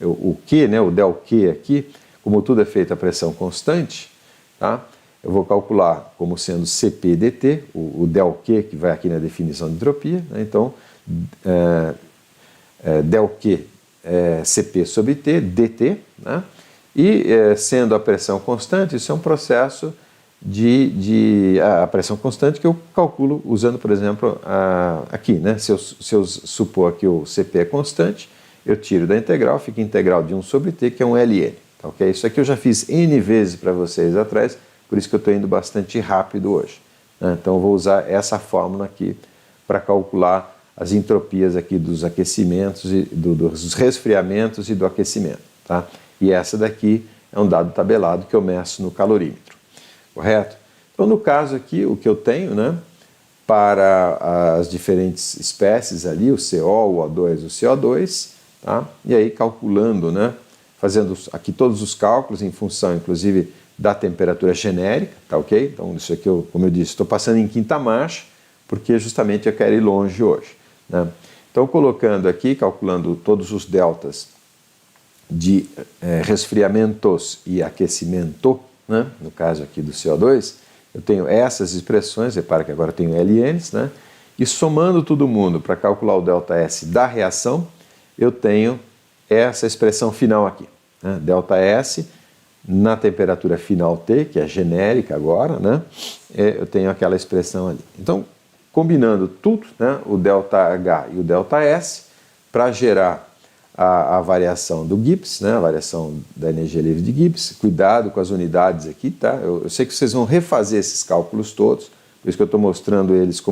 o Q, né, o ΔQ aqui, como tudo é feito a pressão constante, tá? Eu vou calcular como sendo CP dt, o ΔQ que vai aqui na definição de entropia, né? Então, ΔQ CP sobre T, dt, né? E sendo a pressão constante, isso é um processo a pressão constante que eu calculo usando, por exemplo, aqui, né? Se eu supor que o CP é constante, eu tiro da integral, fica integral de 1 sobre T, que é um ln. Tá, okay? Isso aqui eu já fiz N vezes para vocês atrás, por isso que eu estou indo bastante rápido hoje. Né? Então eu vou usar essa fórmula aqui para calcular as entropias aqui dos aquecimentos, dos resfriamentos e do aquecimento. Tá? E essa daqui é um dado tabelado que eu meço no calorímetro, correto? Então, no caso aqui, o que eu tenho, né, para as diferentes espécies ali, o CO, o O2, o CO2, tá? E aí calculando, né, fazendo aqui todos os cálculos em função, inclusive, da temperatura genérica, tá ok? Então, isso aqui, como eu disse, estou passando em quinta marcha, porque justamente eu quero ir longe hoje, né? Então, colocando aqui, calculando todos os deltas de resfriamentos e aquecimento, né, no caso aqui do CO2, eu tenho essas expressões, repara que agora eu tenho LNs, né, e somando todo mundo para calcular o ΔS da reação, eu tenho essa expressão final aqui, né, ΔS na temperatura final T, que é genérica agora, né, eu tenho aquela expressão ali. Então, combinando tudo, né, o ΔH e o ΔS, para gerar a variação do Gibbs, né, a variação da energia livre de Gibbs. Cuidado com as unidades aqui, tá? Eu sei que vocês vão refazer esses cálculos todos, por isso que eu estou mostrando eles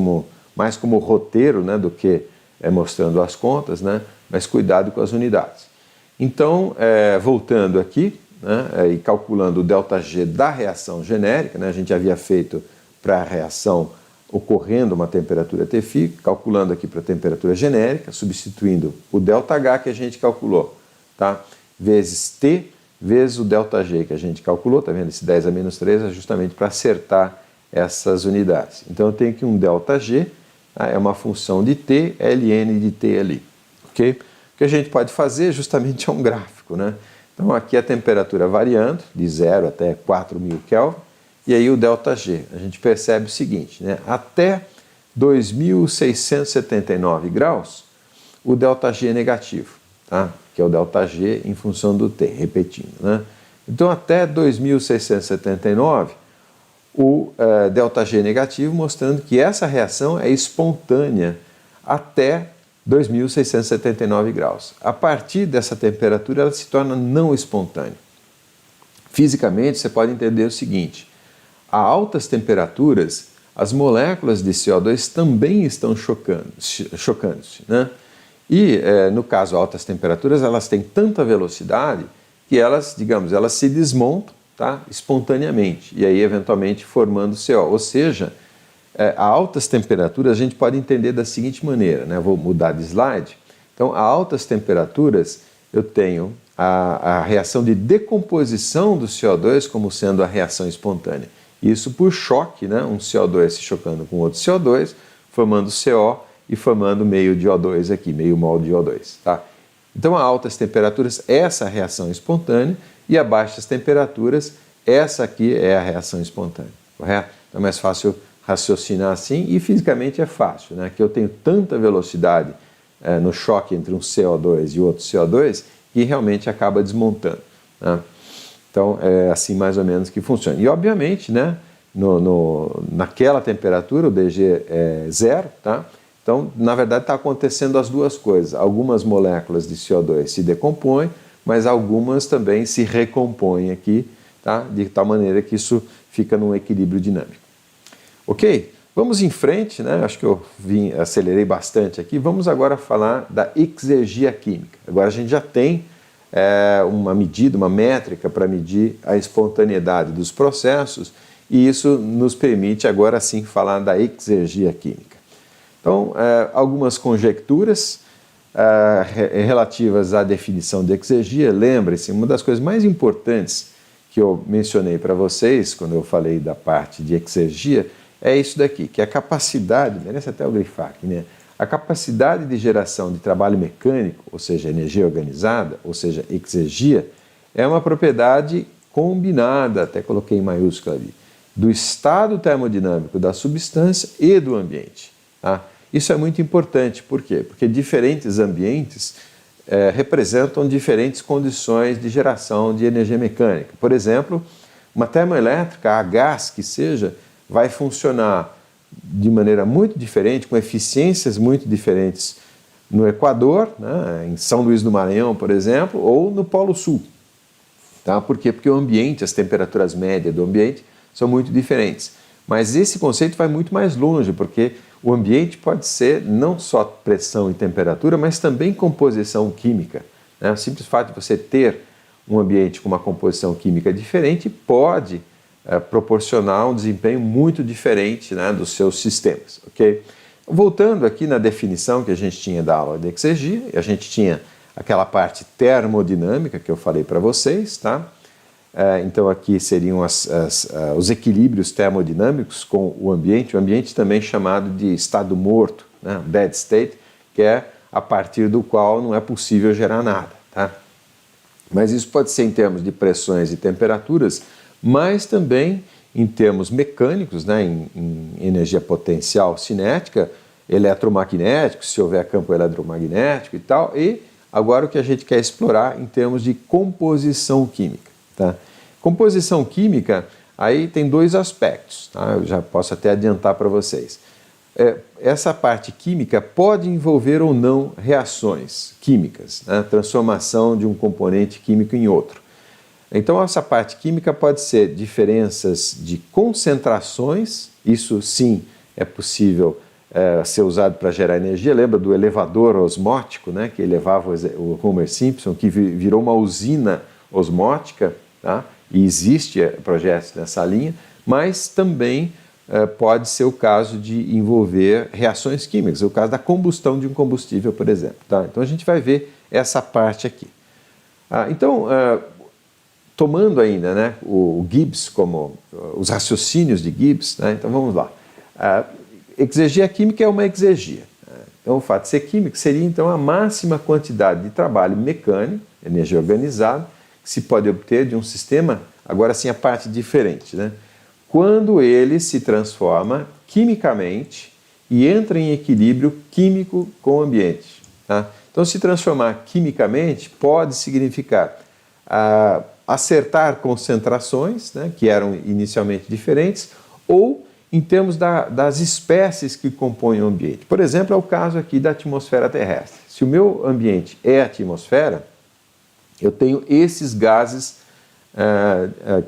mais como roteiro, né, do que mostrando as contas, né, mas cuidado com as unidades. Então, voltando aqui, né, e calculando o ΔG da reação genérica, né, a gente havia feito para a reação ocorrendo uma temperatura Tφ, calculando aqui para a temperatura genérica, substituindo o ΔH que a gente calculou, tá? Vezes T, vezes o ΔG que a gente calculou, tá vendo? Esse 10 a menos 3 é justamente para acertar essas unidades. Então eu tenho aqui um ΔG, tá? É uma função de T, ln de T ali, ok? O que a gente pode fazer justamente é um gráfico, né? Então aqui a temperatura variando, de 0 até 4.000 Kelvin, e aí o ΔG, a gente percebe o seguinte, né? Até 2.679 graus, o ΔG é negativo, tá? Que é o ΔG em função do T, repetindo, né? Então, até 2.679, o ΔG é negativo, mostrando que essa reação é espontânea até 2.679 graus. A partir dessa temperatura, ela se torna não espontânea. Fisicamente, você pode entender o seguinte: a altas temperaturas, as moléculas de CO2 também estão chocando-se, né? E, no caso, altas temperaturas, elas têm tanta velocidade que elas, digamos, elas se desmontam, tá, espontaneamente, e aí, eventualmente, formando CO. Ou seja, a altas temperaturas a gente pode entender da seguinte maneira, né? Vou mudar de slide. Então, a altas temperaturas, eu tenho a reação de decomposição do CO2 como sendo a reação espontânea. Isso por choque, né? Um CO2 se chocando com outro CO2, formando CO e formando meio de O2 aqui, meio mol de O2. Tá? Então, a altas temperaturas, essa é a reação espontânea, e a baixas temperaturas, essa aqui é a reação espontânea, correto? Então, é mais fácil raciocinar assim, e fisicamente é fácil, né? Que eu tenho tanta velocidade no choque entre um CO2 e outro CO2 que realmente acaba desmontando, né? Então, é assim mais ou menos que funciona. E, obviamente, né, naquela temperatura, o DG é 0, tá? Então, na verdade, está acontecendo as duas coisas. Algumas moléculas de CO2 se decompõem, mas algumas também se recompõem aqui, tá? De tal maneira que isso fica num equilíbrio dinâmico. Ok? Vamos em frente, né? Acho que eu acelerei bastante aqui. Vamos agora falar da exergia química. Agora a gente já tem uma medida, uma métrica para medir a espontaneidade dos processos, e isso nos permite agora sim falar da exergia química. Então, algumas conjecturas relativas à definição de exergia. Lembre-se, uma das coisas mais importantes que eu mencionei para vocês quando eu falei da parte de exergia é isso daqui, que a capacidade, merece até eu grifar aqui, né? A capacidade de geração de trabalho mecânico, ou seja, energia organizada, ou seja, exergia, é uma propriedade combinada, até coloquei em maiúsculo ali, do estado termodinâmico da substância e do ambiente. Tá? Isso é muito importante, por quê? Porque diferentes ambientes representam diferentes condições de geração de energia mecânica. Por exemplo, uma termoelétrica, a gás que seja, vai funcionar de maneira muito diferente, com eficiências muito diferentes no Equador, né, em São Luís do Maranhão, por exemplo, ou no Polo Sul. Tá? Por quê? Porque o ambiente, as temperaturas médias do ambiente são muito diferentes. Mas esse conceito vai muito mais longe, porque o ambiente pode ser não só pressão e temperatura, mas também composição química. Né? O simples fato de você ter um ambiente com uma composição química diferente pode proporcionar um desempenho muito diferente, né, dos seus sistemas, ok? Voltando aqui na definição que a gente tinha da aula de exergia, a gente tinha aquela parte termodinâmica que eu falei para vocês, tá? Então aqui seriam os equilíbrios termodinâmicos com o ambiente também chamado de estado morto, né? Dead state, que é a partir do qual não é possível gerar nada, tá? Mas isso pode ser em termos de pressões e temperaturas, mas também em termos mecânicos, né? em energia potencial cinética, eletromagnético, se houver campo eletromagnético e tal, e agora o que a gente quer explorar em termos de composição química, tá? Composição química, aí tem dois aspectos, tá? Eu já posso até adiantar para vocês. Essa parte química pode envolver ou não reações químicas, né? Transformação de um componente químico em outro. Então essa parte química pode ser diferenças de concentrações, isso sim é possível ser usado para gerar energia. Lembra do elevador osmótico, né? Que elevava o Homer Simpson, que virou uma usina osmótica, tá? E existe projetos nessa linha, mas também pode ser o caso de envolver reações químicas, o caso da combustão de um combustível, por exemplo, tá? Então a gente vai ver essa parte aqui. Tomando ainda, né, o Gibbs como os raciocínios de Gibbs, né? Então vamos lá. Exergia química é uma exergia. Então o fato de ser químico seria então a máxima quantidade de trabalho mecânico, energia organizada, que se pode obter de um sistema, agora sim a parte diferente, né? Quando ele se transforma quimicamente e entra em equilíbrio químico com o ambiente, tá? Então se transformar quimicamente pode significar acertar concentrações, né, que eram inicialmente diferentes, ou em termos das espécies que compõem o ambiente. Por exemplo, é o caso aqui da atmosfera terrestre. Se o meu ambiente é atmosfera, eu tenho esses gases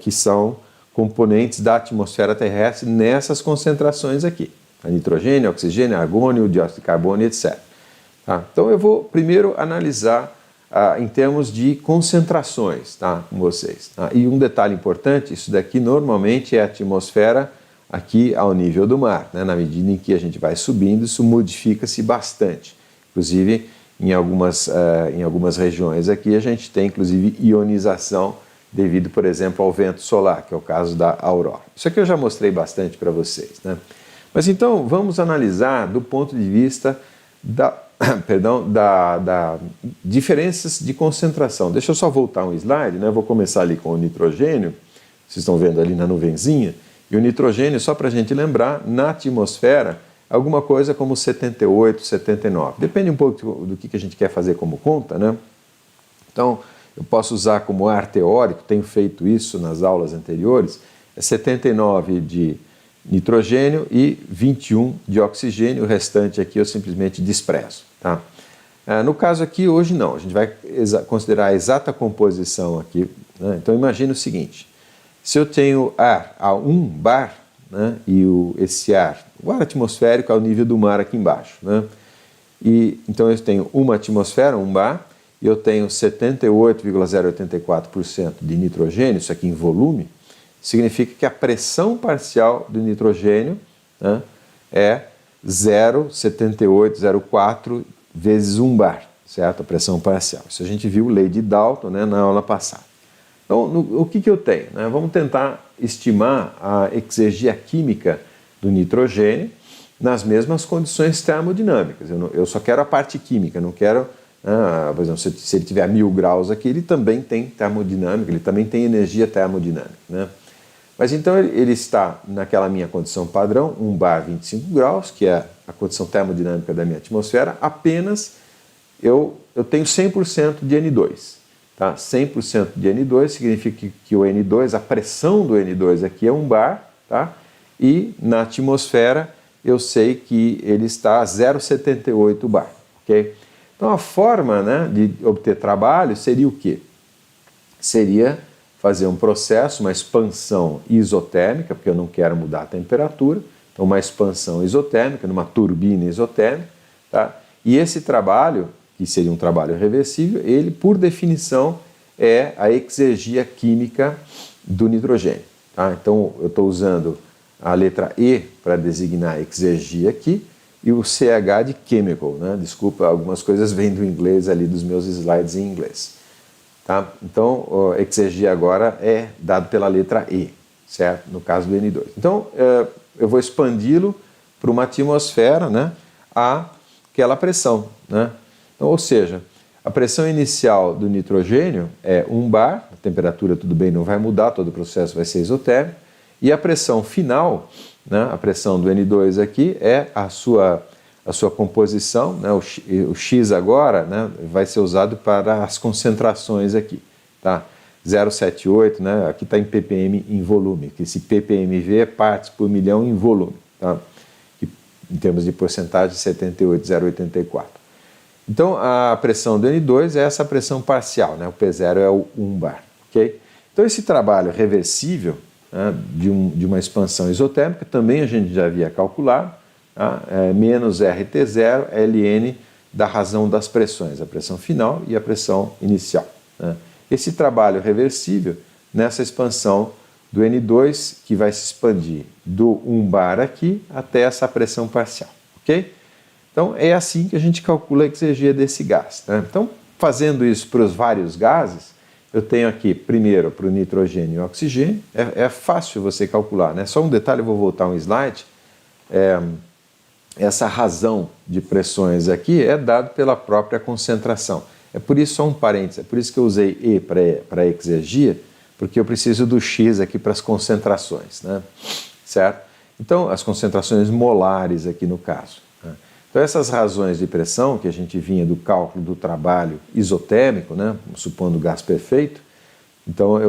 que são componentes da atmosfera terrestre nessas concentrações aqui. A nitrogênio, oxigênio, argônio, dióxido de carbono, etc. Tá? Então eu vou primeiro analisar em termos de concentrações, tá, com vocês. Tá? E um detalhe importante, isso daqui normalmente é a atmosfera aqui ao nível do mar, né? Na medida em que a gente vai subindo, isso modifica-se bastante. Inclusive, em algumas regiões aqui, a gente tem, inclusive, ionização devido, por exemplo, ao vento solar, que é o caso da aurora. Isso aqui eu já mostrei bastante para vocês, né? Mas então, vamos analisar do ponto de vista da diferenças de concentração. Deixa eu só voltar um slide, né? Vou começar ali com o nitrogênio, vocês estão vendo ali na nuvenzinha, e o nitrogênio, só para a gente lembrar, na atmosfera, alguma coisa como 78, 79. Depende um pouco do que a gente quer fazer como conta, né? Então, eu posso usar como ar teórico, tenho feito isso nas aulas anteriores, 79 de nitrogênio e 21 de oxigênio, o restante aqui eu simplesmente desprezo, tá? No caso aqui, hoje não, a gente vai considerar a exata composição aqui, né? Então imagine o seguinte, se eu tenho ar a 1 bar, né, e esse ar, o ar atmosférico ao nível do mar aqui embaixo, né? E então eu tenho uma atmosfera, 1 bar, e eu tenho 78,084% de nitrogênio, isso aqui em volume, significa que a pressão parcial do nitrogênio, né, é 0,7804 vezes 1 bar, certo? A pressão parcial. Isso a gente viu lei de Dalton, né, na aula passada. Então, o que eu tenho, né? Vamos tentar estimar a exergia química do nitrogênio nas mesmas condições termodinâmicas. Eu só quero a parte química, não quero... por exemplo, se ele tiver 1000 graus aqui, ele também tem termodinâmica, ele também tem energia termodinâmica, né? Mas então ele está naquela minha condição padrão, 1 bar 25 graus, que é a condição termodinâmica da minha atmosfera, apenas eu tenho 100% de N2. Tá? 100% de N2 significa que o N2, a pressão do N2 aqui é 1 bar, tá? E na atmosfera eu sei que ele está a 0,78 bar, ok? Então a forma, né, de obter trabalho seria o quê? Seria fazer um processo, uma expansão isotérmica, porque eu não quero mudar a temperatura, então uma expansão isotérmica, numa turbina isotérmica, tá? E esse trabalho, que seria um trabalho reversível, ele, por definição, é a exergia química do nitrogênio. Tá? Então, eu estou usando a letra E para designar exergia aqui e o CH de chemical, né? Desculpa, algumas coisas vêm do inglês ali, dos meus slides em inglês. Tá? Então, exergia agora é dado pela letra E, certo? No caso do N2. Então, eu vou expandi-lo para uma atmosfera, né, àquela pressão. Né? Então, ou seja, a pressão inicial do nitrogênio é 1 bar, a temperatura tudo bem, não vai mudar, todo o processo vai ser isotérmico, e a pressão final, né, a pressão do N2 aqui, é a sua composição, né, o X agora, né, vai ser usado para as concentrações aqui. Tá? 0,78, né, aqui está em ppm em volume, que esse ppmv é partes por milhão em volume. Tá? Que, em termos de porcentagem, 78,084. Então, a pressão do N2 é essa pressão parcial, né? O P0 é o 1 bar. Okay? Então, esse trabalho reversível, né, de uma expansão isotérmica, também a gente já havia calculado, tá? Menos RT0 ln da razão das pressões, a pressão final e a pressão inicial. Né? Esse trabalho reversível, nessa expansão do N2, que vai se expandir do 1 bar aqui até essa pressão parcial. Ok? Então, é assim que a gente calcula a exergia desse gás. Né? Então, fazendo isso para os vários gases, eu tenho aqui, primeiro, para o nitrogênio e o oxigênio, é fácil você calcular. Né? Só um detalhe, eu vou voltar um slide. Essa razão de pressões aqui é dado pela própria concentração. É por isso, só um parênteses, é por isso que eu usei E para a exergia, porque eu preciso do X aqui para as concentrações. Né? Certo? Então, as concentrações molares aqui no caso. Então, essas razões de pressão, que a gente vinha do cálculo do trabalho isotérmico, né, supondo o gás perfeito, então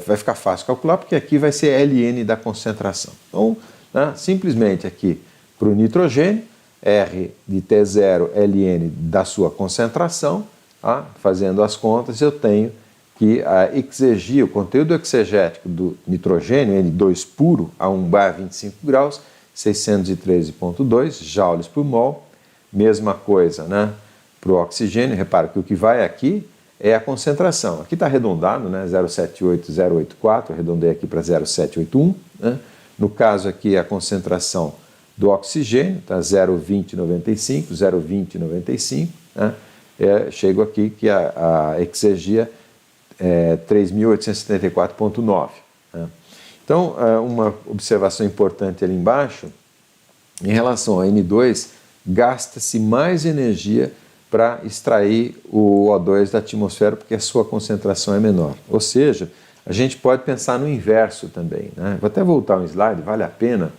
vai ficar fácil calcular, porque aqui vai ser ln da concentração. Então, né, simplesmente aqui para o nitrogênio, R de T0 ln da sua concentração, tá, fazendo as contas, eu tenho que a exergia, o conteúdo exegético do nitrogênio, N2 puro, a 1 bar 25 graus, 613,2 joules por mol. Mesma coisa, né, para o oxigênio. Repara que o que vai aqui é a concentração. Aqui está arredondado, né, 0,78084, arredondei aqui para 0,781. Né? No caso aqui, a concentração do oxigênio está 0,2095, 0,2095. Né? Chego aqui que a exergia é 3.874,9. Né? Então, uma observação importante ali embaixo, em relação ao N2, gasta-se mais energia para extrair o O2 da atmosfera, porque a sua concentração é menor. Ou seja, a gente pode pensar no inverso também. Né? Vou até voltar um slide, vale a pena.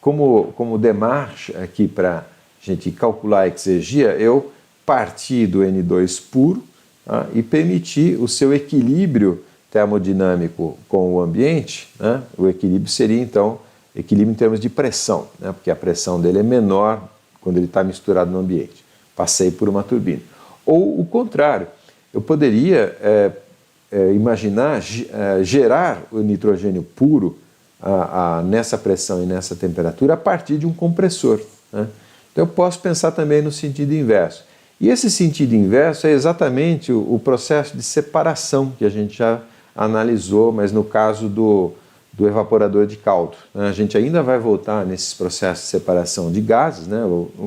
Como demarche aqui para a gente calcular a exergia, eu parti do N2 puro, tá, e permiti o seu equilíbrio termodinâmico com o ambiente. Né? O equilíbrio seria, então, equilíbrio em termos de pressão, né? Porque a pressão dele é menor quando ele está misturado no ambiente. Passei por uma turbina. Ou o contrário, eu poderia imaginar gerar o nitrogênio puro nessa pressão e nessa temperatura a partir de um compressor. Né? Então eu posso pensar também no sentido inverso. E esse sentido inverso é exatamente o processo de separação que a gente já analisou, mas no caso do evaporador de caldo. Né? A gente ainda vai voltar nesses processos de separação de gases. Né?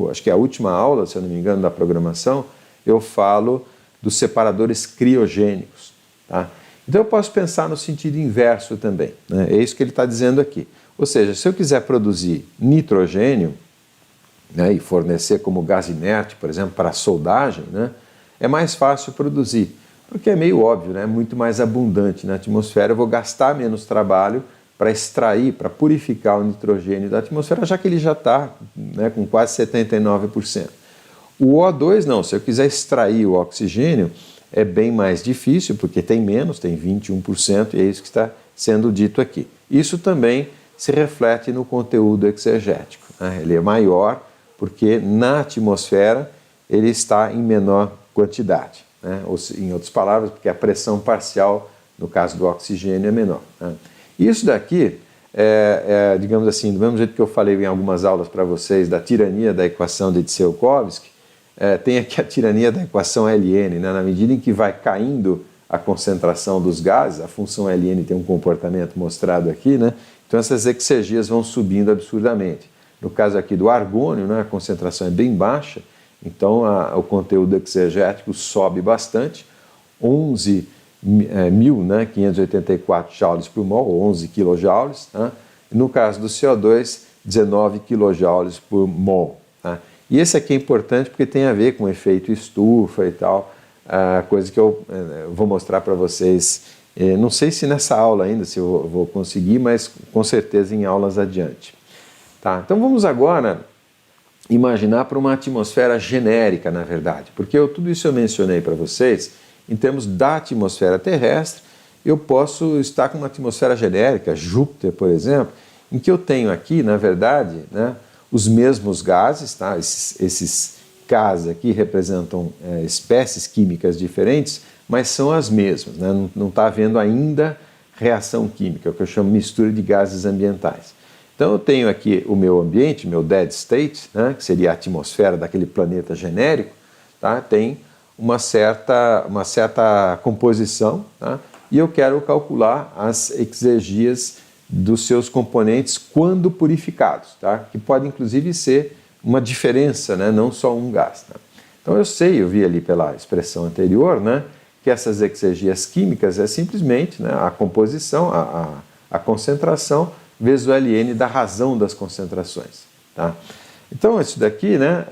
Acho que é a última aula, se eu não me engano, da programação, eu falo dos separadores criogênicos. Tá? Então eu posso pensar no sentido inverso também. Né? É isso que ele está dizendo aqui. Ou seja, se eu quiser produzir nitrogênio, né, e fornecer como gás inerte, por exemplo, para a soldagem, né, é mais fácil produzir, porque é meio óbvio, né, é muito mais abundante na atmosfera, eu vou gastar menos trabalho para extrair, para purificar o nitrogênio da atmosfera, já que ele já está, né, com quase 79%. O O2 não, se eu quiser extrair o oxigênio, é bem mais difícil, porque tem menos, tem 21%, e é isso que está sendo dito aqui. Isso também se reflete no conteúdo exegético, né, ele é maior, porque na atmosfera ele está em menor quantidade. Né? Ou, em outras palavras, porque a pressão parcial, no caso do oxigênio, é menor. Né? Isso daqui, digamos assim, do mesmo jeito que eu falei em algumas aulas para vocês da tirania da equação de Tsiolkovsky, tem aqui a tirania da equação Ln, né? Na medida em que vai caindo a concentração dos gases, a função Ln tem um comportamento mostrado aqui, né? Então essas exergias vão subindo absurdamente. No caso aqui do argônio, né, a concentração é bem baixa, então o conteúdo exergético sobe bastante, 11.584 joules por mol, ou 11 kJ, né? No caso do CO2, 19 kJ por mol. Tá? E esse aqui é importante porque tem a ver com o efeito estufa e tal, coisa que eu vou mostrar para vocês, não sei se nessa aula ainda, se eu vou conseguir, mas com certeza em aulas adiante. Tá? Então vamos agora imaginar para uma atmosfera genérica, na verdade, porque tudo isso eu mencionei para vocês, em termos da atmosfera terrestre, eu posso estar com uma atmosfera genérica, Júpiter, por exemplo, em que eu tenho aqui, na verdade, né, os mesmos gases, tá? Esses gases aqui representam espécies químicas diferentes, mas são as mesmas, né? Não está havendo ainda reação química, o que eu chamo de mistura de gases ambientais. Então eu tenho aqui o meu ambiente, meu dead state, né, que seria a atmosfera daquele planeta genérico, tá? Tem uma certa composição, tá? E eu quero calcular as exergias dos seus componentes quando purificados, tá? Que pode inclusive ser uma diferença, né? Não só um gás. Tá? Então eu vi ali pela expressão anterior, né, que essas exergias químicas é simplesmente, né, a composição, a concentração vezes o Ln da razão das concentrações. Tá? Então isso daqui, né,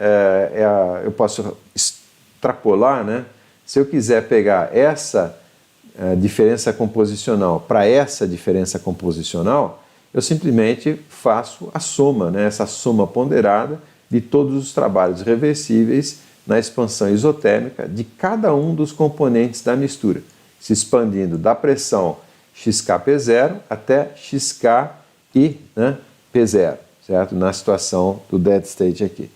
eu posso extrapolar, né, se eu quiser pegar essa diferença composicional para essa diferença composicional, eu simplesmente faço a soma, né, essa soma ponderada de todos os trabalhos reversíveis na expansão isotérmica de cada um dos componentes da mistura, se expandindo da pressão xkP0 até xki, né, P0, certo? Na situação do dead state aqui,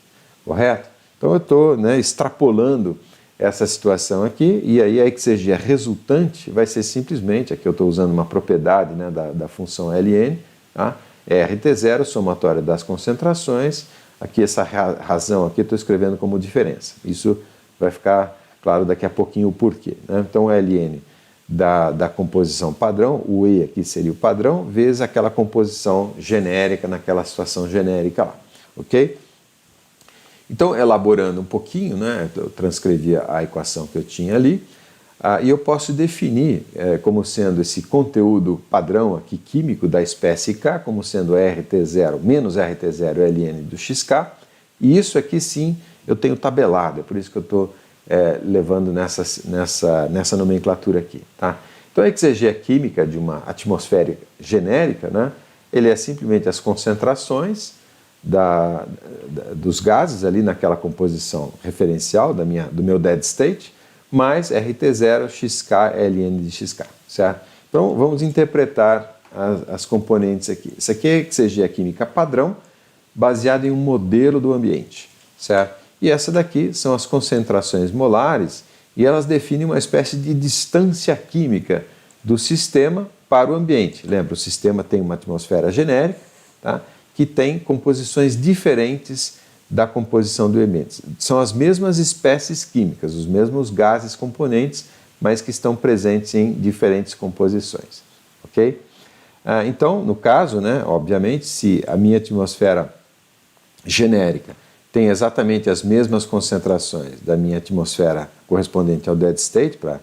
correto? Então eu estou, né, extrapolando essa situação aqui, e aí a exergia resultante vai ser simplesmente, aqui eu estou usando uma propriedade, né, da função Ln, tá? RT0, somatória das concentrações, aqui essa razão aqui eu estou escrevendo como diferença. Isso vai ficar claro daqui a pouquinho o porquê. Né? Então Ln da composição padrão, o E aqui seria o padrão, vezes aquela composição genérica naquela situação genérica lá, ok? Então, elaborando um pouquinho, né, eu transcrevi a equação que eu tinha ali, e eu posso definir como sendo esse conteúdo padrão aqui químico da espécie K, como sendo RT0 menos RT0 Ln do XK, e isso aqui sim eu tenho tabelado, é por isso que eu estou levando nessa nomenclatura aqui. Tá? Então a exergia química de uma atmosfera genérica, né, ele é simplesmente as concentrações dos gases ali naquela composição referencial do meu dead state, mais RT0 XK Ln de XK, certo? Então vamos interpretar as componentes aqui. Isso aqui é a exergia química padrão, baseada em um modelo do ambiente, certo? E essa daqui são as concentrações molares, e elas definem uma espécie de distância química do sistema para o ambiente. Lembra, o sistema tem uma atmosfera genérica, tá? Que tem composições diferentes da composição do ambiente. São as mesmas espécies químicas, os mesmos gases componentes, mas que estão presentes em diferentes composições. Ok? Então, no caso, né, obviamente, se a minha atmosfera genérica tem exatamente as mesmas concentrações da minha atmosfera correspondente ao dead state, para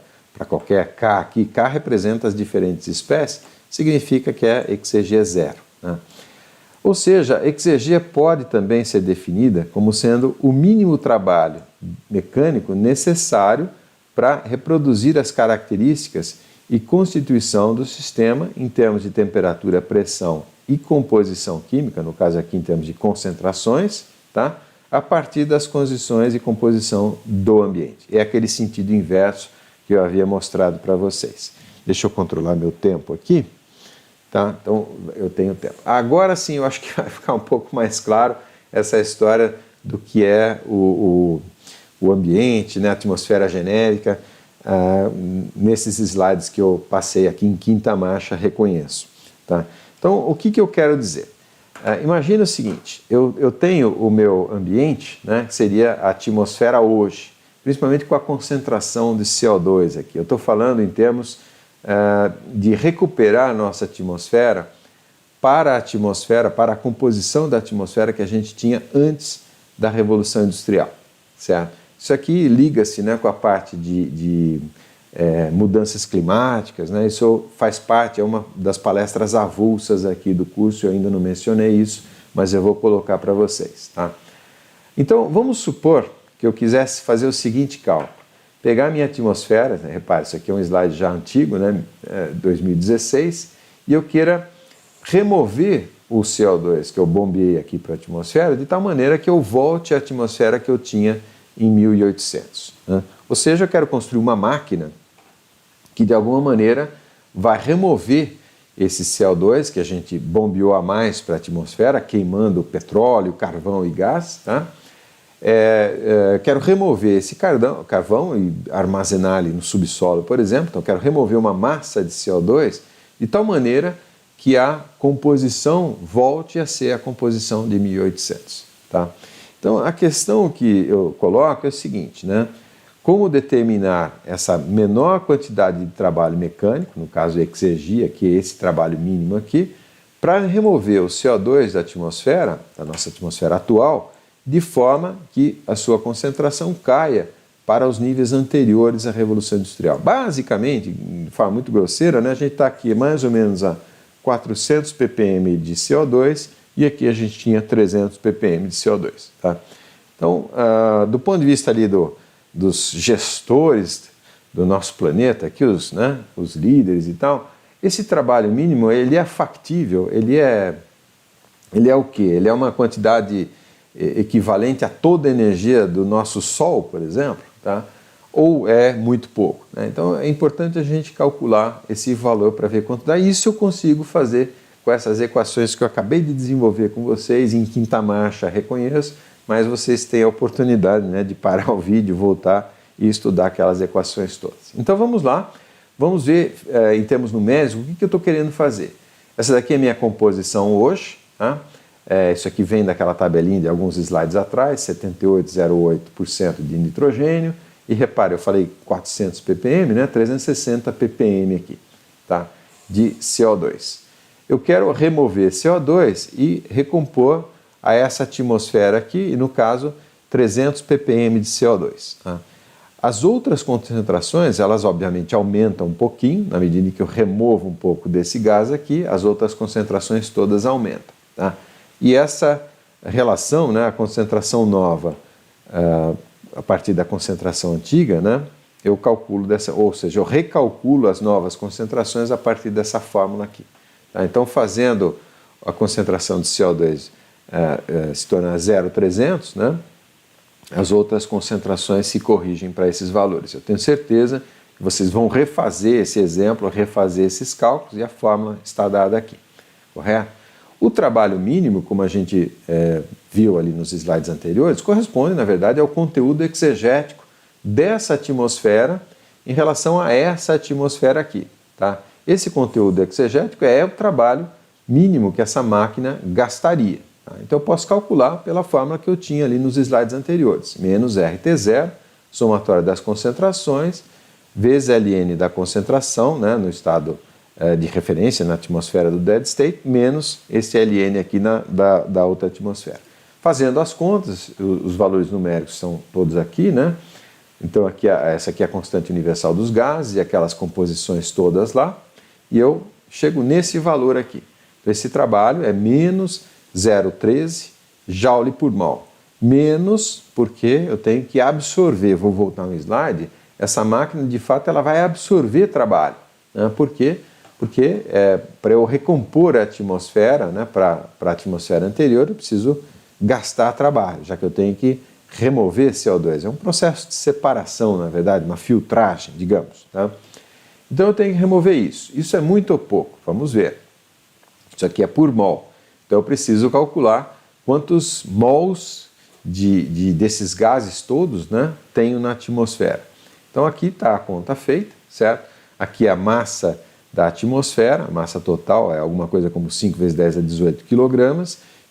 qualquer K aqui, K representa as diferentes espécies, significa que a exergia é zero. Né? Ou seja, a exergia pode também ser definida como sendo o mínimo trabalho mecânico necessário para reproduzir as características e constituição do sistema em termos de temperatura, pressão e composição química, no caso aqui em termos de concentrações, tá? A partir das condições e composição do ambiente. É aquele sentido inverso que eu havia mostrado para vocês. Deixa eu controlar meu tempo aqui. Tá? Então, eu tenho tempo. Agora sim, eu acho que vai ficar um pouco mais claro essa história do que é o ambiente, né, a atmosfera genérica, nesses slides que eu passei aqui em quinta marcha, reconheço. Tá? Então, o que eu quero dizer? Imagina o seguinte, eu tenho o meu ambiente, né, que seria a atmosfera hoje, principalmente com a concentração de CO2 aqui. Eu estou falando em termos de recuperar a nossa atmosfera, para a composição da atmosfera que a gente tinha antes da Revolução Industrial, certo? Isso aqui liga-se, né, com a parte de mudanças climáticas, né? Isso faz parte, é uma das palestras avulsas aqui do curso, eu ainda não mencionei isso, mas eu vou colocar para vocês, tá? Então, vamos supor que eu quisesse fazer o seguinte cálculo, pegar a minha atmosfera, né, repare, isso aqui é um slide já antigo, né, 2016, e eu queira remover o CO2 que eu bombeei aqui para a atmosfera, de tal maneira que eu volte à atmosfera que eu tinha em 1800. Né? Ou seja, eu quero construir uma máquina que de alguma maneira vai remover esse CO2 que a gente bombeou a mais para a atmosfera, queimando petróleo, carvão e gás. Tá? Quero remover esse carvão e armazenar ali no subsolo, por exemplo. Então, quero remover uma massa de CO2 de tal maneira que a composição volte a ser a composição de 1800. Tá? Então, a questão que eu coloco é o seguinte, né? Como determinar essa menor quantidade de trabalho mecânico, no caso de exergia, que é esse trabalho mínimo aqui, para remover o CO2 da atmosfera, da nossa atmosfera atual, de forma que a sua concentração caia para os níveis anteriores à Revolução Industrial. Basicamente, de forma muito grosseira, né, a gente está aqui mais ou menos a 400 ppm de CO2 e aqui a gente tinha 300 ppm de CO2. Tá? Então, do ponto de vista ali dos gestores do nosso planeta, aqui os líderes e tal, esse trabalho mínimo ele é factível, ele é o quê? Ele é uma quantidade equivalente a toda a energia do nosso Sol, por exemplo, tá? Ou é muito pouco. Né? Então é importante a gente calcular esse valor para ver quanto dá. Isso eu consigo fazer com essas equações que eu acabei de desenvolver com vocês em quinta marcha, reconheço, mas vocês têm a oportunidade, né, de parar o vídeo, voltar e estudar aquelas equações todas. Então vamos lá, vamos ver em termos numéricos o que eu estou querendo fazer. Essa daqui é a minha composição hoje, tá? Isso aqui vem daquela tabelinha de alguns slides atrás, 78,08% de nitrogênio, e repare, eu falei 400 ppm, né? 360 ppm aqui, tá? De CO2. Eu quero remover CO2 e recompor a essa atmosfera aqui, e no caso, 300 ppm de CO2. Tá? As outras concentrações, elas obviamente aumentam um pouquinho, na medida em que eu removo um pouco desse gás aqui, as outras concentrações todas aumentam. Tá? E essa relação, né, a concentração nova a partir da concentração antiga, né, eu calculo ou seja, eu recalculo as novas concentrações a partir dessa fórmula aqui. Tá? Então, fazendo a concentração de CO2 se tornar 0,300, né, as outras concentrações se corrigem para esses valores. Eu tenho certeza que vocês vão refazer esse exemplo, refazer esses cálculos e a fórmula está dada aqui, correto? O trabalho mínimo, como a gente viu ali nos slides anteriores, corresponde, na verdade, ao conteúdo exegético dessa atmosfera em relação a essa atmosfera aqui. Tá? Esse conteúdo exegético é o trabalho mínimo que essa máquina gastaria. Tá? Então eu posso calcular pela fórmula que eu tinha ali nos slides anteriores. Menos RT0, somatório das concentrações, vezes Ln da concentração, né, no estado de referência na atmosfera do dead state, menos esse Ln aqui da outra atmosfera. Fazendo as contas, os valores numéricos são todos aqui, né? Então aqui, essa aqui é a constante universal dos gases e aquelas composições todas lá, e eu chego nesse valor aqui. Então esse trabalho é menos 0,13 joule por mol. Menos porque eu tenho que absorver, vou voltar um slide, essa máquina de fato ela vai absorver trabalho. Né? Por quê? Porque para eu recompor a atmosfera, né, para a atmosfera anterior, eu preciso gastar trabalho, já que eu tenho que remover CO2. É um processo de separação, na verdade, uma filtragem, digamos. Tá? Então eu tenho que remover isso. Isso é muito ou pouco? Vamos ver. Isso aqui é por mol. Então eu preciso calcular quantos mols desses gases todos, né, tenho na atmosfera. Então aqui está a conta feita, certo? Aqui a massa da atmosfera, a massa total é alguma coisa como 5 vezes 10 a 18 kg,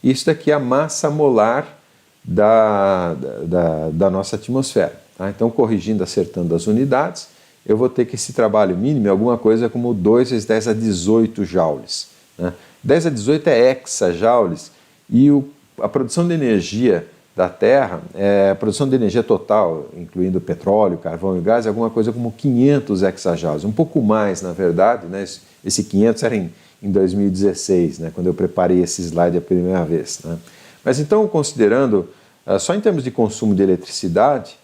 Isso daqui é a massa molar da nossa atmosfera. Tá? Então, corrigindo, acertando as unidades, eu vou ter que esse trabalho mínimo é alguma coisa como 2 vezes 10 a 18 joules. Né? 10 a 18 é hexajoules e a produção de energia da Terra, a produção de energia total, incluindo petróleo, carvão e gás, é alguma coisa como 500 hexajoules, um pouco mais, na verdade, né? Esse 500 era em 2016, né? Quando eu preparei esse slide a primeira vez. Né? Mas então, considerando, só em termos de consumo de eletricidade,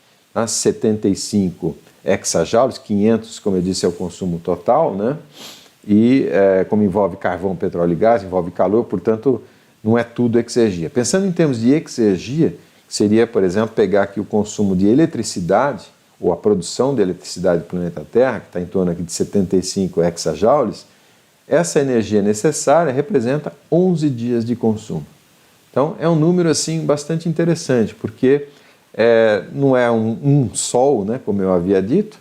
75 hexajoules, 500, como eu disse, é o consumo total, né? E como envolve carvão, petróleo e gás, envolve calor, portanto, não é tudo exergia. Pensando em termos de exergia, seria, por exemplo, pegar aqui o consumo de eletricidade, ou a produção de eletricidade do planeta Terra, que está em torno aqui de 75 hexajoules, essa energia necessária representa 11 dias de consumo. Então, é um número assim bastante interessante, porque não é um sol, né, como eu havia dito,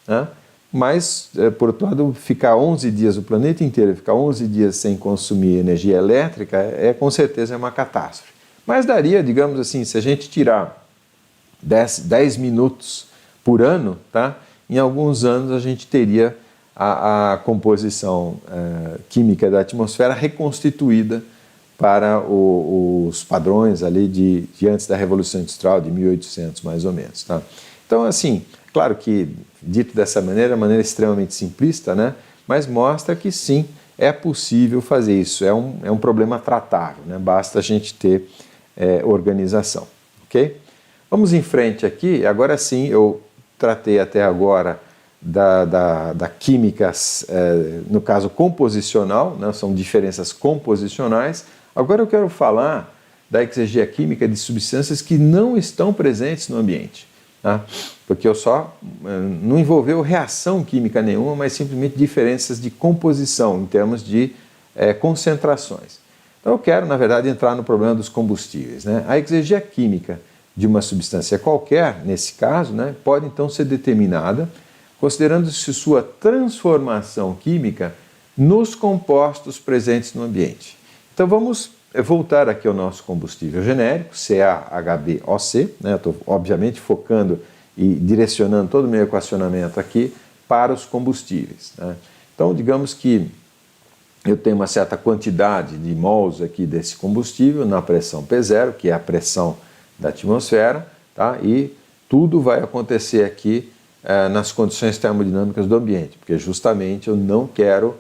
né, mas, por outro lado, ficar 11 dias, o planeta inteiro ficar 11 dias sem consumir energia elétrica, com certeza é uma catástrofe. Mas daria, digamos assim, se a gente tirar 10 minutos por ano, tá, em alguns anos a gente teria a composição química da atmosfera reconstituída para os padrões ali de antes da Revolução Industrial, de 1800 mais ou menos. Tá? Então, assim, claro que dito dessa maneira extremamente simplista, né? Mas mostra que sim, é possível fazer isso, é um problema tratável, né? Basta a gente ter organização, ok? Vamos em frente aqui, agora sim eu tratei até agora da química, no caso composicional, né? São diferenças composicionais. Agora eu quero falar da exegia química de substâncias que não estão presentes no ambiente. Tá? Porque não envolveu reação química nenhuma, mas simplesmente diferenças de composição em termos de concentrações. Então eu quero, na verdade, entrar no problema dos combustíveis. Né? A exegia química de uma substância qualquer, nesse caso, né, pode então ser determinada considerando-se sua transformação química nos compostos presentes no ambiente. Então vamos voltar aqui ao nosso combustível genérico, CaHbOC, né? Estou obviamente focando e direcionando todo o meu equacionamento aqui para os combustíveis. Né? Então digamos que eu tenho uma certa quantidade de mols aqui desse combustível na pressão P0, que é a pressão da atmosfera, tá? E tudo vai acontecer aqui nas condições termodinâmicas do ambiente, porque justamente eu não quero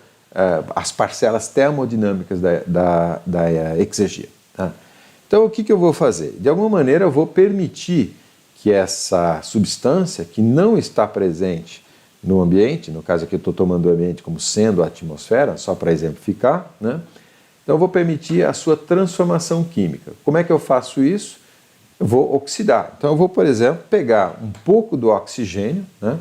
as parcelas termodinâmicas da exergia. Tá? Então, o que eu vou fazer? De alguma maneira, eu vou permitir que essa substância que não está presente no ambiente, no caso aqui eu estou tomando o ambiente como sendo a atmosfera, só para exemplificar, né? Então eu vou permitir a sua transformação química. Como é que eu faço isso? Eu vou oxidar. Então eu vou, por exemplo, pegar um pouco do oxigênio, né?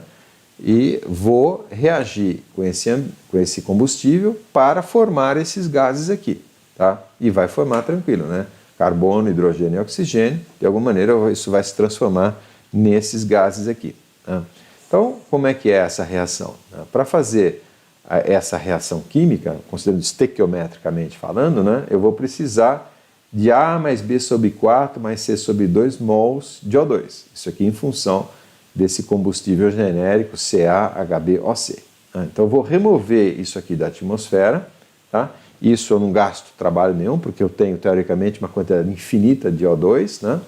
E vou reagir com esse combustível para formar esses gases aqui, tá? E vai formar tranquilo, né? Carbono, hidrogênio e oxigênio, de alguma maneira isso vai se transformar nesses gases aqui. Tá? Então, como é que é essa reação? Para fazer essa reação química, considerando estequiometricamente falando, né, eu vou precisar de A mais B sobre 4 mais C sobre 2 mols de O2. Isso aqui em função desse combustível genérico CaHbOC. Então eu vou remover isso aqui da atmosfera, tá? Isso eu não gasto trabalho nenhum, porque eu tenho teoricamente uma quantidade infinita de O2, né,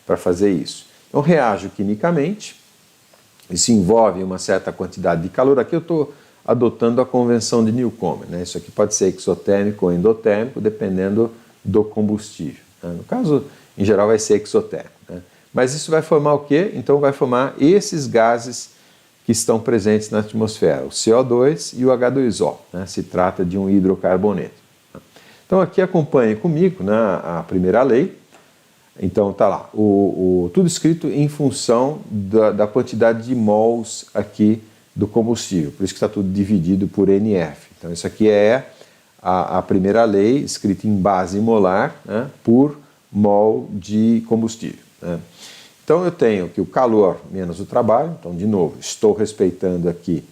para fazer isso. Então reajo quimicamente, isso envolve uma certa quantidade de calor. Aqui eu estou adotando a convenção de Newcomen, né? Isso aqui pode ser exotérmico ou endotérmico, dependendo do combustível. Né? No caso, em geral, vai ser exotérmico. Né? Mas isso vai formar o quê? Então vai formar esses gases que estão presentes na atmosfera, o CO2 e o H2O. Né? Se trata de um hidrocarboneto. Então aqui acompanhe comigo, né, a primeira lei. Então está lá, tudo escrito em função da quantidade de mols aqui do combustível, por isso que está tudo dividido por NF. Então isso aqui é a primeira lei, escrita em base molar, né, por mol de combustível. Né. Então eu tenho que o calor menos o trabalho, então de novo, estou respeitando aqui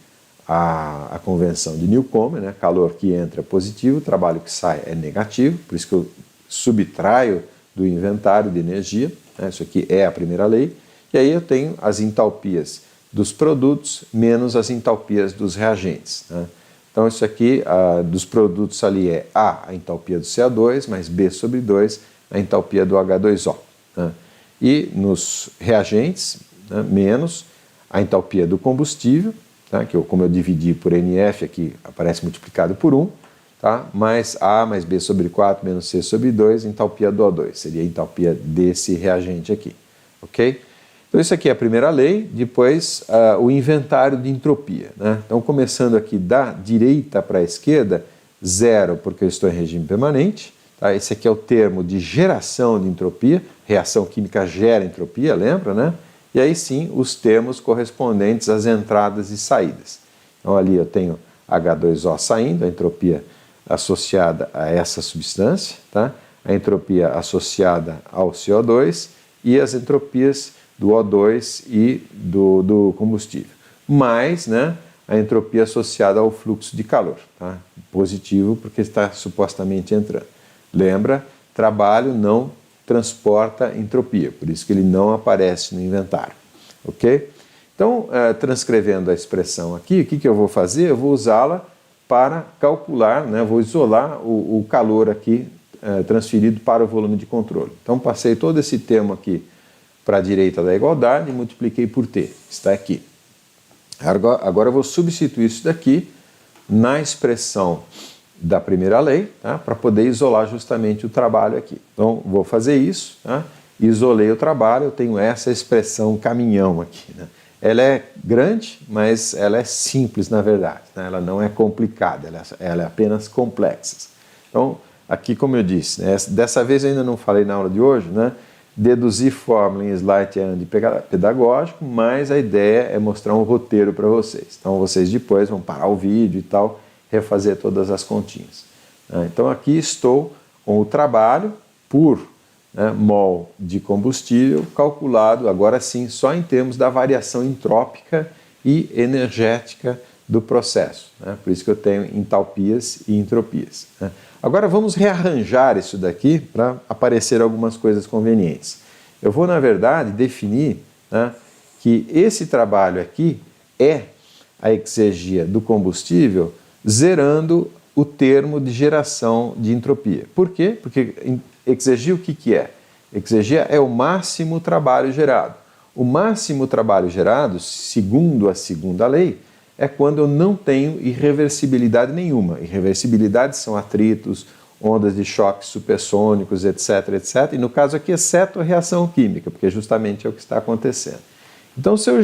a convenção de Newcomen, né, calor que entra é positivo, trabalho que sai é negativo, por isso que eu subtraio do inventário de energia, né? Isso aqui é a primeira lei, e aí eu tenho as entalpias dos produtos menos as entalpias dos reagentes, né? Então isso aqui dos produtos ali é a entalpia do CO2 mais B sobre 2 a entalpia do H2O, né? E nos reagentes, né, menos a entalpia do combustível, tá? Que como eu dividi por NF aqui aparece multiplicado por 1, tá? Mais A mais B sobre 4 menos C sobre 2, entalpia do O2, seria a entalpia desse reagente aqui, ok? Então isso aqui é a primeira lei, depois o inventário de entropia, né? Então começando aqui da direita para a esquerda, 0 porque eu estou em regime permanente, tá? Esse aqui é o termo de geração de entropia, reação química gera entropia, lembra, né? E aí sim os termos correspondentes às entradas e saídas. Então ali eu tenho H2O saindo, a entropia associada a essa substância, tá? A entropia associada ao CO2 e as entropias do O2 e do combustível, mais, né, a entropia associada ao fluxo de calor, tá? Positivo porque está supostamente entrando. Lembra, trabalho não transporta entropia, por isso que ele não aparece no inventário, ok? Então, transcrevendo a expressão aqui, o que eu vou fazer? Eu vou usá-la para calcular, né, vou isolar o calor aqui transferido para o volume de controle. Então, passei todo esse termo aqui para a direita da igualdade e multipliquei por T, está aqui. Agora eu vou substituir isso daqui na expressão da primeira lei, tá? Para poder isolar justamente o trabalho aqui. Então, vou fazer isso, tá? Isolei o trabalho, eu tenho essa expressão caminhão aqui, né? Ela é grande, mas ela é simples na verdade, né? Ela não é complicada, ela é apenas complexa. Então, aqui como eu disse, né? Dessa vez eu ainda não falei na aula de hoje, né? Deduzir fórmula em slide é pedagógico, mas a ideia é mostrar um roteiro para vocês. Então vocês depois vão parar o vídeo e tal, refazer todas as continhas. Então aqui estou com o trabalho por, né, mol de combustível calculado, agora sim, só em termos da variação entrópica e energética do processo, né? Por isso que eu tenho entalpias e entropias, né? Agora vamos rearranjar isso daqui para aparecer algumas coisas convenientes. Eu vou, na verdade, definir, né, que esse trabalho aqui é a exergia do combustível zerando o termo de geração de entropia. Por quê? Porque exergia o que é? Exergia é o máximo trabalho gerado. O máximo trabalho gerado, segundo a segunda lei, é quando eu não tenho irreversibilidade nenhuma. Irreversibilidade são atritos, ondas de choque supersônicos, etc, etc. E no caso aqui, exceto a reação química, porque justamente é o que está acontecendo. Então, se eu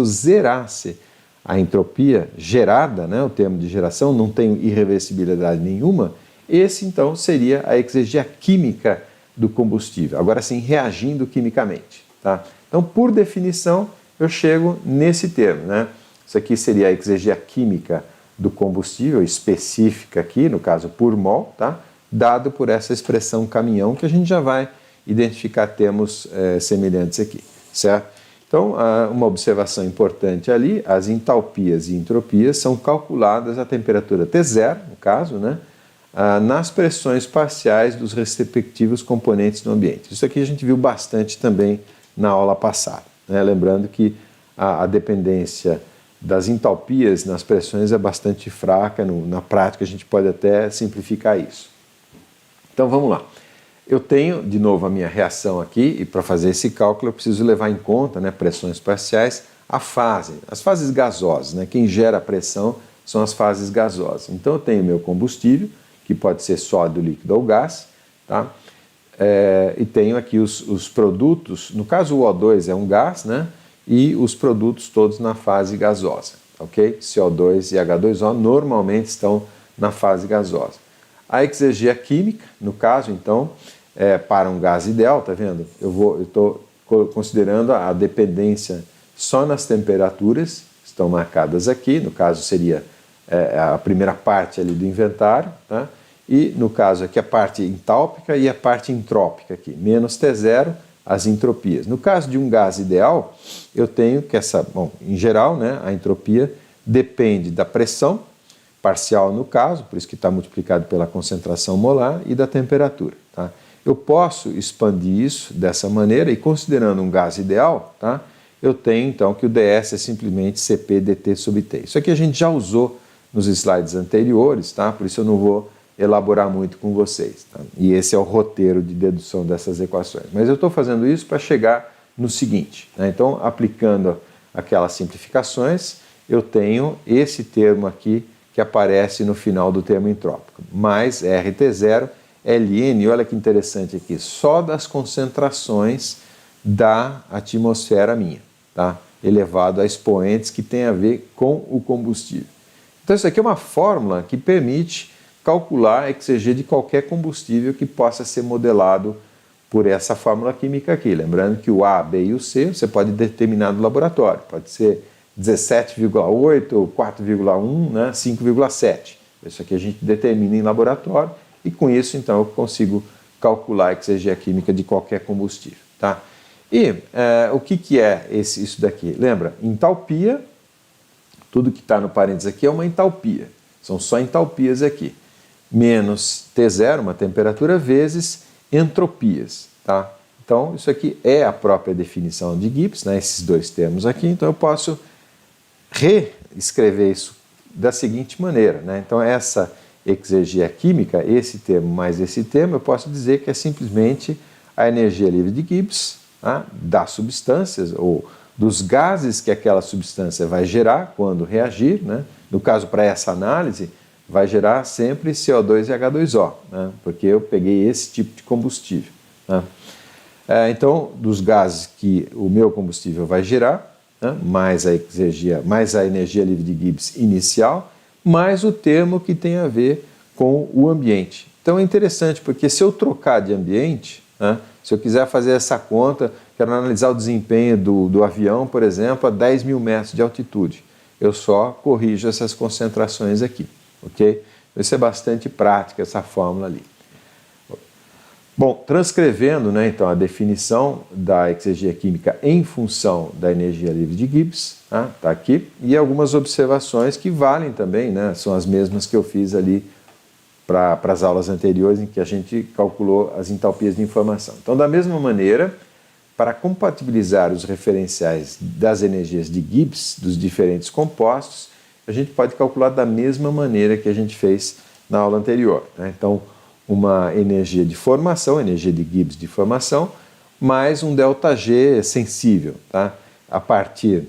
zerasse a entropia gerada, né, o termo de geração, não tenho irreversibilidade nenhuma, esse então seria a exergia química do combustível. Agora sim, reagindo quimicamente, tá? Então, por definição, eu chego nesse termo, né? Isso aqui seria a exergia química do combustível, específica aqui, no caso por mol, tá? Dado por essa expressão caminhão, que a gente já vai identificar termos semelhantes aqui, certo? Então, uma observação importante ali, as entalpias e entropias são calculadas a temperatura T0, no caso, né? Nas pressões parciais dos respectivos componentes do ambiente. Isso aqui a gente viu bastante também na aula passada, né? Lembrando que a dependência das entalpias nas pressões é bastante fraca, na prática a gente pode até simplificar isso. Então vamos lá. Eu tenho, de novo, a minha reação aqui, e para fazer esse cálculo eu preciso levar em conta, né, pressões parciais, as fases gasosas, né? Quem gera a pressão são as fases gasosas. Então eu tenho meu combustível, que pode ser sólido, líquido ou gás, tá? E tenho aqui os produtos, no caso o O2 é um gás, né? E os produtos todos na fase gasosa, ok? CO2 e H2O normalmente estão na fase gasosa. A exergia química, no caso, então, para um gás ideal, tá vendo? Eu estou considerando a dependência só nas temperaturas, estão marcadas aqui, no caso seria a primeira parte ali do inventário, tá? E no caso aqui a parte entálpica e a parte entrópica aqui, menos T0, as entropias. No caso de um gás ideal, eu tenho que em geral, né, a entropia depende da pressão parcial no caso, por isso que está multiplicado pela concentração molar, e da temperatura. Tá? Eu posso expandir isso dessa maneira e, considerando um gás ideal, tá? Eu tenho então que o ds é simplesmente Cp dt sobre T. Isso aqui a gente já usou nos slides anteriores, tá? Por isso eu não vou elaborar muito com vocês. Tá? E esse é o roteiro de dedução dessas equações. Mas eu estou fazendo isso para chegar no seguinte. Né? Então, aplicando aquelas simplificações, eu tenho esse termo aqui que aparece no final do termo entrópico, mais RT0, Ln, olha que interessante aqui, só das concentrações da atmosfera minha, tá? Elevado a expoentes que tem a ver com o combustível. Então, isso aqui é uma fórmula que permite calcular a ExeG de qualquer combustível que possa ser modelado por essa fórmula química aqui. Lembrando que o A, B e o C você pode determinar no laboratório. Pode ser 17,8, 4,1, né, 5,7. Isso aqui a gente determina em laboratório e com isso, então, eu consigo calcular a exegia química de qualquer combustível. Tá? E o que é isso daqui? Lembra? Entalpia, tudo que está no parênteses aqui é uma entalpia. São só entalpias aqui. Menos T0, uma temperatura, vezes entropias. Tá? Então, isso aqui é a própria definição de Gibbs, né, esses dois termos aqui. Então, eu posso reescrever isso da seguinte maneira. Né? Então, essa exegia química, esse termo mais esse termo, eu posso dizer que é simplesmente a energia livre de Gibbs, tá? Das substâncias ou dos gases que aquela substância vai gerar quando reagir. Né? No caso, para essa análise, vai gerar sempre CO2 e H2O, né? Porque eu peguei esse tipo de combustível. Né? Então, dos gases que o meu combustível vai gerar, né? mais a energia livre de Gibbs inicial, mais o termo que tem a ver com o ambiente. Então é interessante, porque se eu trocar de ambiente, né? Se eu quiser fazer essa conta, quero analisar o desempenho do avião, por exemplo, a 10 mil metros de altitude, eu só corrijo essas concentrações aqui. Ok? Isso é bastante prática, essa fórmula ali. Bom, transcrevendo, né, então, a definição da exegia química em função da energia livre de Gibbs, tá aqui, e algumas observações que valem também, né, são as mesmas que eu fiz ali para as aulas anteriores em que a gente calculou as entalpias de informação. Então, da mesma maneira, para compatibilizar os referenciais das energias de Gibbs dos diferentes compostos, a gente pode calcular da mesma maneira que a gente fez na aula anterior. Né? Então, uma energia de formação, energia de Gibbs de formação, mais um ΔG sensível, tá? A partir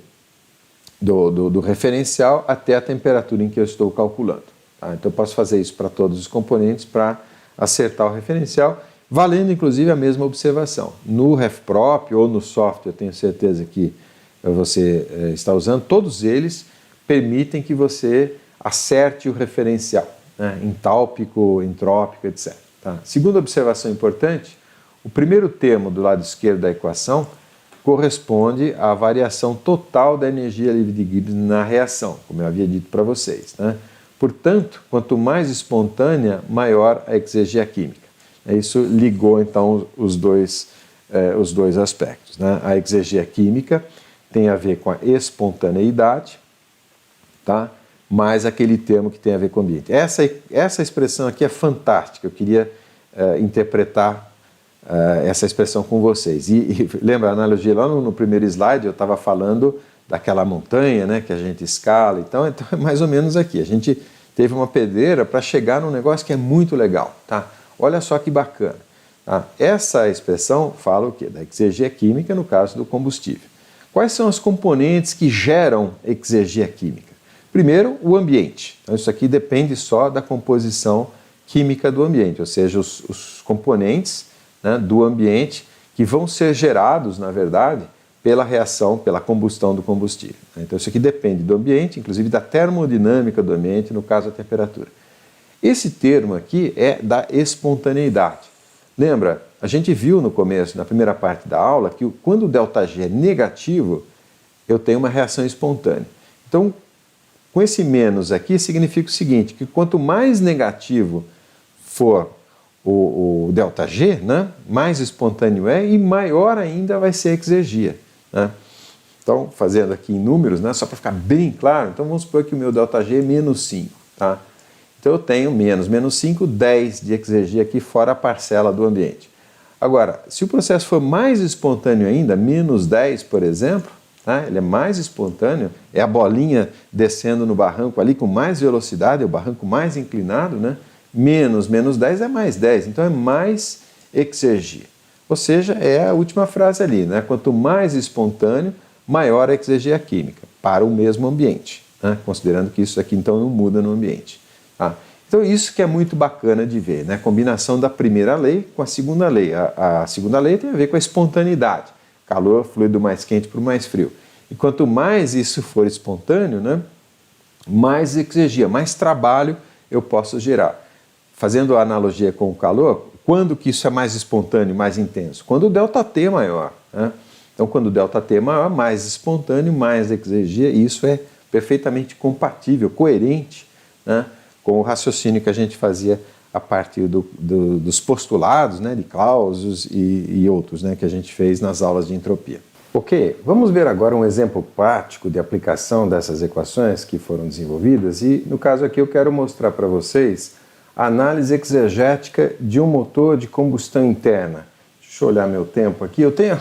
do referencial até a temperatura em que eu estou calculando. Tá? Então, eu posso fazer isso para todos os componentes para acertar o referencial, valendo inclusive a mesma observação. No RefProp ou no software, eu tenho certeza que você está usando, todos eles permitem que você acerte o referencial, né? Entálpico, entrópico, etc. Tá? Segunda observação importante, o primeiro termo do lado esquerdo da equação corresponde à variação total da energia livre de Gibbs na reação, como eu havia dito para vocês. Né? Portanto, quanto mais espontânea, maior a exegia química. Isso ligou, então, os dois aspectos. Né? A exegia química tem a ver com a espontaneidade, tá? Mais aquele termo que tem a ver com o ambiente. Essa expressão aqui é fantástica, eu queria interpretar essa expressão com vocês. E lembra a analogia lá no primeiro slide, eu estava falando daquela montanha, né, que a gente escala, então é mais ou menos aqui. A gente teve uma pedreira para chegar num negócio que é muito legal. Tá? Olha só que bacana. Tá? Essa expressão fala o quê? Da exegia química no caso do combustível. Quais são as componentes que geram exegia química? Primeiro, o ambiente. Então, isso aqui depende só da composição química do ambiente, ou seja, os componentes, né, do ambiente que vão ser gerados, na verdade, pela reação, pela combustão do combustível. Então, isso aqui depende do ambiente, inclusive da termodinâmica do ambiente, no caso, a temperatura. Esse termo aqui é da espontaneidade. Lembra, a gente viu no começo, na primeira parte da aula, que quando o ΔG é negativo, eu tenho uma reação espontânea. Então, com esse menos aqui, significa o seguinte, que quanto mais negativo for o ΔG, né, mais espontâneo é e maior ainda vai ser a exegia. Né? Então, fazendo aqui em números, né, só para ficar bem claro, então vamos supor que o meu ΔG é menos 5. tá? Então eu tenho menos 5, 10 de exergia aqui fora a parcela do ambiente. Agora, se o processo for mais espontâneo ainda, menos 10, por exemplo, tá? Ele é mais espontâneo, é a bolinha descendo no barranco ali com mais velocidade, é o barranco mais inclinado, né? Menos 10 é mais 10, então é mais exergia. Ou seja, é a última frase ali, né? Quanto mais espontâneo, maior a exergia química para o mesmo ambiente, né? Considerando que isso aqui então não muda no ambiente. Tá? Então isso que é muito bacana de ver, né? A combinação da primeira lei com a segunda lei. A segunda lei tem a ver com a espontaneidade, calor, fluido mais quente para o mais frio. E quanto mais isso for espontâneo, né? Mais exergia, mais trabalho eu posso gerar. Fazendo a analogia com o calor, quando que isso é mais espontâneo, mais intenso? Quando o ΔT é maior, né? Então, quando o ΔT é maior, mais espontâneo, mais exergia, e isso é perfeitamente compatível, coerente, né, com o raciocínio que a gente fazia a partir dos postulados, né, de Clausius e outros, né, que a gente fez nas aulas de entropia. Ok, vamos ver agora um exemplo prático de aplicação dessas equações que foram desenvolvidas e, no caso aqui, eu quero mostrar para vocês a análise exegética de um motor de combustão interna. Deixa eu olhar meu tempo aqui, eu tenho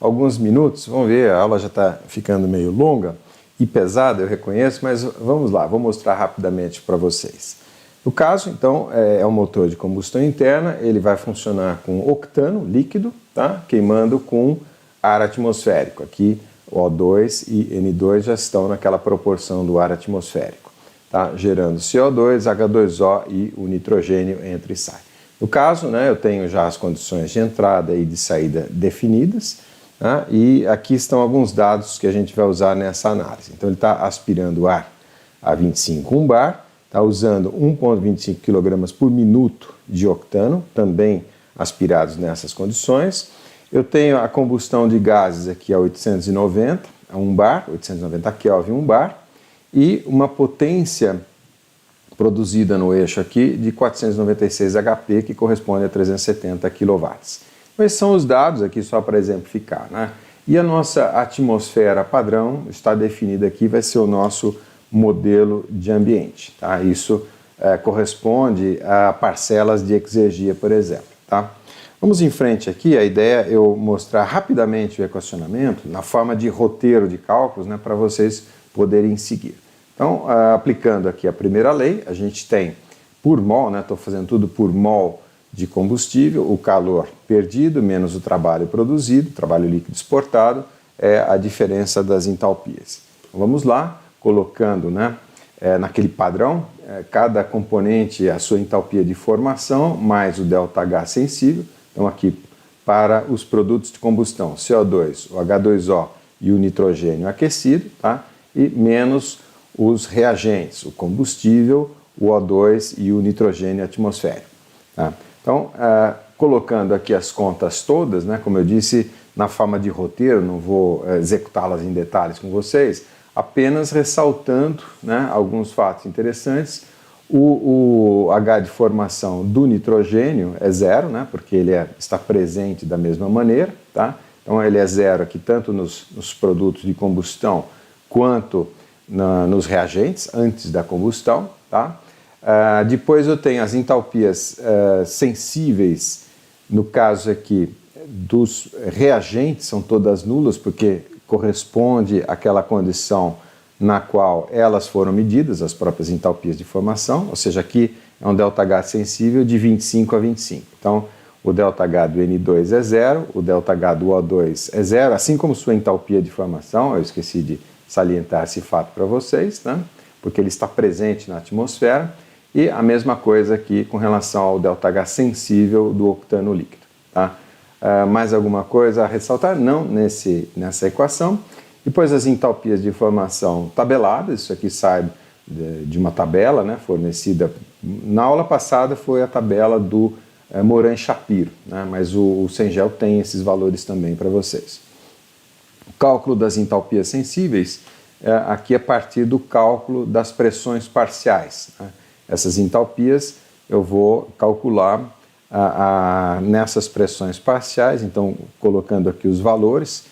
alguns minutos, vamos ver, a aula já está ficando meio longa e pesada, eu reconheço, mas vamos lá, vou mostrar rapidamente para vocês. No caso, então, é um motor de combustão interna, ele vai funcionar com octano líquido, tá? Queimando com ar atmosférico. Aqui, O2 e N2 já estão naquela proporção do ar atmosférico, tá? Gerando CO2, H2O e o nitrogênio entra e sai. No caso, né, eu tenho já as condições de entrada e de saída definidas, tá? E aqui estão alguns dados que a gente vai usar nessa análise. Então ele está aspirando ar a 25 bar, está usando 1,25 kg por minuto de octano, também aspirados nessas condições. Eu tenho a combustão de gases aqui a 890 a 1 bar, 890 Kelvin 1 bar, e uma potência produzida no eixo aqui de 496 HP, que corresponde a 370 kW. Esses são os dados aqui só para exemplificar, né? E a nossa atmosfera padrão está definida aqui, vai ser o nosso modelo de ambiente, tá? Isso corresponde a parcelas de exergia, por exemplo, tá? Vamos em frente aqui, a ideia é eu mostrar rapidamente o equacionamento na forma de roteiro de cálculos, né, para vocês poderem seguir. Então, aplicando aqui a primeira lei, a gente tem por mol, né, estou fazendo tudo por mol de combustível, o calor perdido menos o trabalho produzido, trabalho líquido exportado, é a diferença das entalpias. Então, vamos lá, colocando, né, naquele padrão, cada componente a sua entalpia de formação, mais o ΔH sensível. Então aqui, para os produtos de combustão, CO2, o H2O e o nitrogênio aquecido, tá? E menos os reagentes, o combustível, o O2 e o nitrogênio atmosférico. Tá? Então, colocando aqui as contas todas, né, como eu disse, na forma de roteiro, não vou executá-las em detalhes com vocês, apenas ressaltando, né, alguns fatos interessantes. O H de formação do nitrogênio é zero, né, porque ele está presente da mesma maneira. Tá? Então, ele é zero aqui tanto nos produtos de combustão quanto nos reagentes, antes da combustão. Tá? Depois eu tenho as entalpias sensíveis, no caso aqui dos reagentes, são todas nulas, porque corresponde àquela condição na qual elas foram medidas, as próprias entalpias de formação, ou seja, aqui é um ΔH sensível de 25 a 25. Então, o ΔH do N2 é zero, o ΔH do O2 é zero, assim como sua entalpia de formação, eu esqueci de salientar esse fato para vocês, né? Porque ele está presente na atmosfera, e a mesma coisa aqui com relação ao ΔH sensível do octano líquido. Tá? Mais alguma coisa a ressaltar? Não nessa equação. Depois as entalpias de formação tabeladas, isso aqui sai de uma tabela, né, fornecida. Na aula passada foi a tabela do Moran-Shapiro, né, mas o Cengel tem esses valores também para vocês. O cálculo das entalpias sensíveis, aqui a partir do cálculo das pressões parciais. Né. Essas entalpias eu vou calcular nessas pressões parciais, então colocando aqui os valores.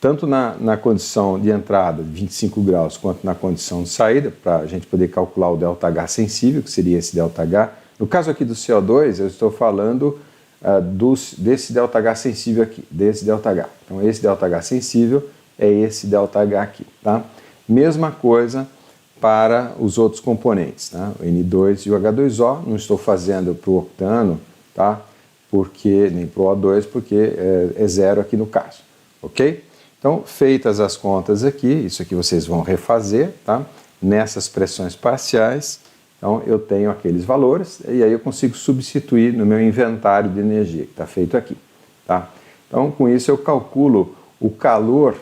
tanto na condição de entrada de 25 graus, quanto na condição de saída, para a gente poder calcular o ΔH sensível, que seria esse ΔH. No caso aqui do CO2, eu estou falando desse ΔH sensível aqui, desse ΔH. Então, esse ΔH sensível é esse ΔH aqui, tá? Mesma coisa para os outros componentes, tá? O N2 e o H2O, não estou fazendo para o octano, tá? Porque, nem para o O2, porque é zero aqui no caso, ok? Então, feitas as contas aqui, isso aqui vocês vão refazer, tá? Nessas pressões parciais, então eu tenho aqueles valores e aí eu consigo substituir no meu inventário de energia, que está feito aqui, tá? Então, com isso eu calculo o calor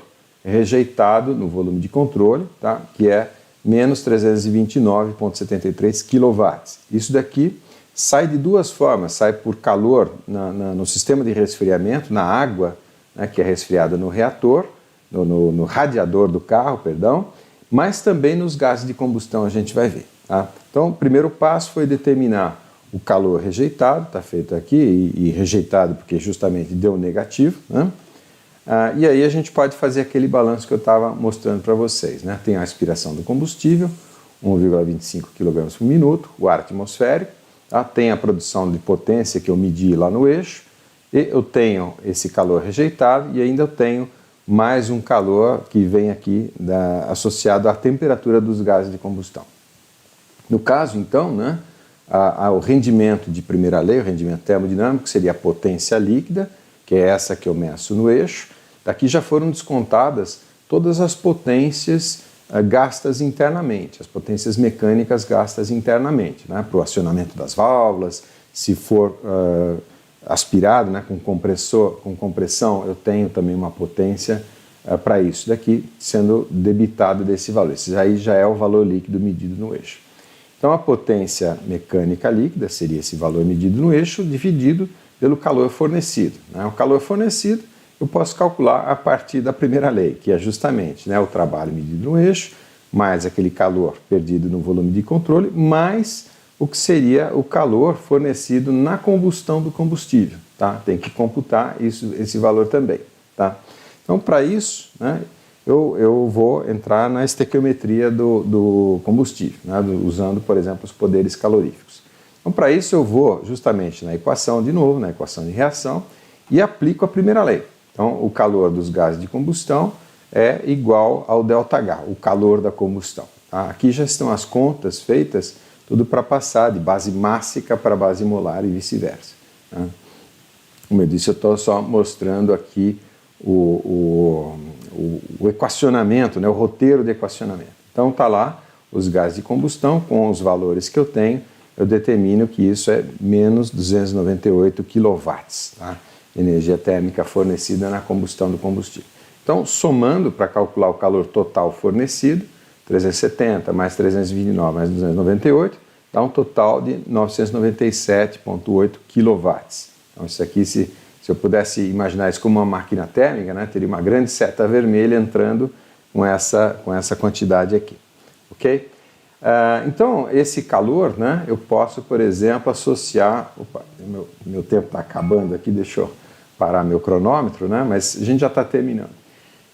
rejeitado no volume de controle, tá? Que é menos 329,73 kW. Isso daqui sai de duas formas, sai por calor no sistema de resfriamento, na água, né, que é resfriada no reator, no radiador do carro, perdão, mas também nos gases de combustão a gente vai ver. Tá? Então, o primeiro passo foi determinar o calor rejeitado, está feito aqui, e rejeitado porque justamente deu negativo, né? E aí a gente pode fazer aquele balanço que eu estava mostrando para vocês. Né? Tem a aspiração do combustível, 1,25 kg por minuto, o ar atmosférico, tá? Tem a produção de potência que eu medi lá no eixo, e eu tenho esse calor rejeitado e ainda eu tenho mais um calor que vem aqui associado à temperatura dos gases de combustão. No caso, então, né, o rendimento de primeira lei, o rendimento termodinâmico, seria a potência líquida, que é essa que eu meço no eixo. Daqui já foram descontadas todas as potências gastas internamente, as potências mecânicas gastas internamente, né, para o acionamento das válvulas, se for aspirado, né, com compressão, eu tenho também uma potência para isso daqui, sendo debitado desse valor. Esse aí já é o valor líquido medido no eixo. Então, a potência mecânica líquida seria esse valor medido no eixo dividido pelo calor fornecido. Né? O calor fornecido eu posso calcular a partir da primeira lei, que é justamente, né, o trabalho medido no eixo, mais aquele calor perdido no volume de controle, mais o que seria o calor fornecido na combustão do combustível. Tá? Tem que computar esse valor também. Tá? Então, para isso, né, eu vou entrar na estequiometria do combustível, né, usando, por exemplo, os poderes caloríficos. Então, para isso, eu vou justamente na equação, de novo, na equação de reação, e aplico a primeira lei. Então, o calor dos gases de combustão é igual ao ΔH, o calor da combustão. Tá? Aqui já estão as contas feitas, tudo para passar de base mássica para base molar e vice-versa. Tá? Como eu disse, eu estou só mostrando aqui o equacionamento, né, o roteiro de equacionamento. Então, está lá os gases de combustão com os valores que eu tenho, eu determino que isso é menos 298 kW, tá? Energia térmica fornecida na combustão do combustível. Então, somando para calcular o calor total fornecido, 370 mais 329 mais 298, dá um total de 997,8 kW. Então, isso aqui, se eu pudesse imaginar isso como uma máquina térmica, né, teria uma grande seta vermelha entrando com essa quantidade aqui. Ok? Então, esse calor, né, eu posso, por exemplo, associar... Opa, meu tempo está acabando aqui, deixa eu parar meu cronômetro, né, mas a gente já está terminando.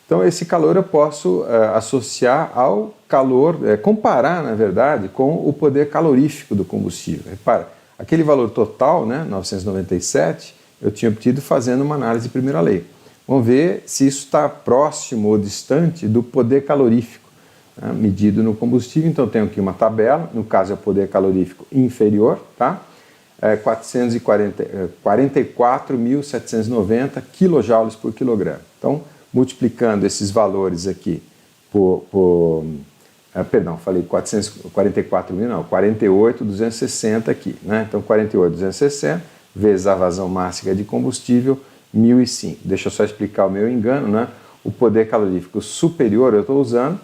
Então, esse calor eu posso associar ao calor, comparar, na verdade, com o poder calorífico do combustível. Repara, aquele valor total, né, 997, eu tinha obtido fazendo uma análise de primeira lei. Vamos ver se isso está próximo ou distante do poder calorífico, né, medido no combustível. Então, eu tenho aqui uma tabela, no caso é o poder calorífico inferior, tá? 44.790 kJ por quilograma. Então, multiplicando esses valores aqui perdão, falei 444 mil, não, 48.260 aqui, né? Então, 48.260 vezes a vazão máxima de combustível, 1.005. Deixa eu só explicar o meu engano, né? O poder calorífico superior eu estou usando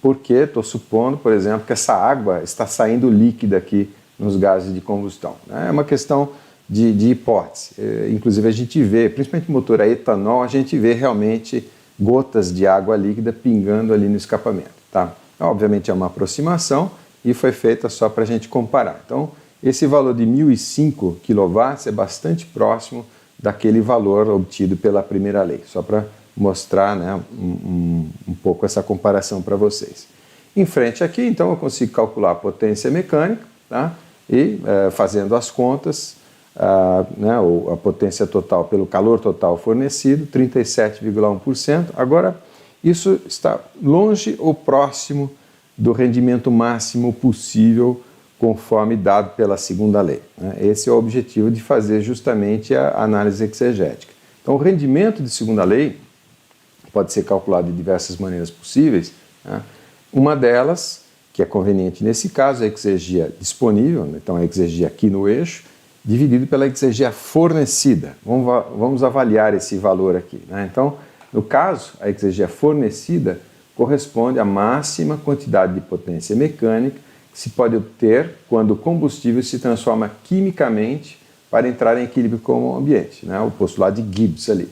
porque estou supondo, por exemplo, que essa água está saindo líquida aqui nos gases de combustão. É uma questão de hipótese. Inclusive, a gente vê, principalmente no motor a etanol, a gente vê realmente gotas de água líquida pingando ali no escapamento. Tá? Obviamente, é uma aproximação e foi feita só para a gente comparar. Então, esse valor de 1.005 kW é bastante próximo daquele valor obtido pela primeira lei, só para mostrar, né, um pouco essa comparação para vocês. Em frente aqui, então, eu consigo calcular a potência mecânica, tá? E fazendo as contas, né, a potência total pelo calor total fornecido, 37,1%. Agora, isso está longe ou próximo do rendimento máximo possível, conforme dado pela segunda lei, né? Esse é o objetivo de fazer justamente a análise exegética. Então, o rendimento de segunda lei pode ser calculado de diversas maneiras possíveis, né? Uma delas, que é conveniente nesse caso, é a exegia disponível, então a exegia aqui no eixo, dividido pela exegia fornecida. Vamos avaliar esse valor aqui, né? Então, no caso, a exegia fornecida corresponde à máxima quantidade de potência mecânica que se pode obter quando o combustível se transforma quimicamente para entrar em equilíbrio com o ambiente, né? O postulado de Gibbs ali.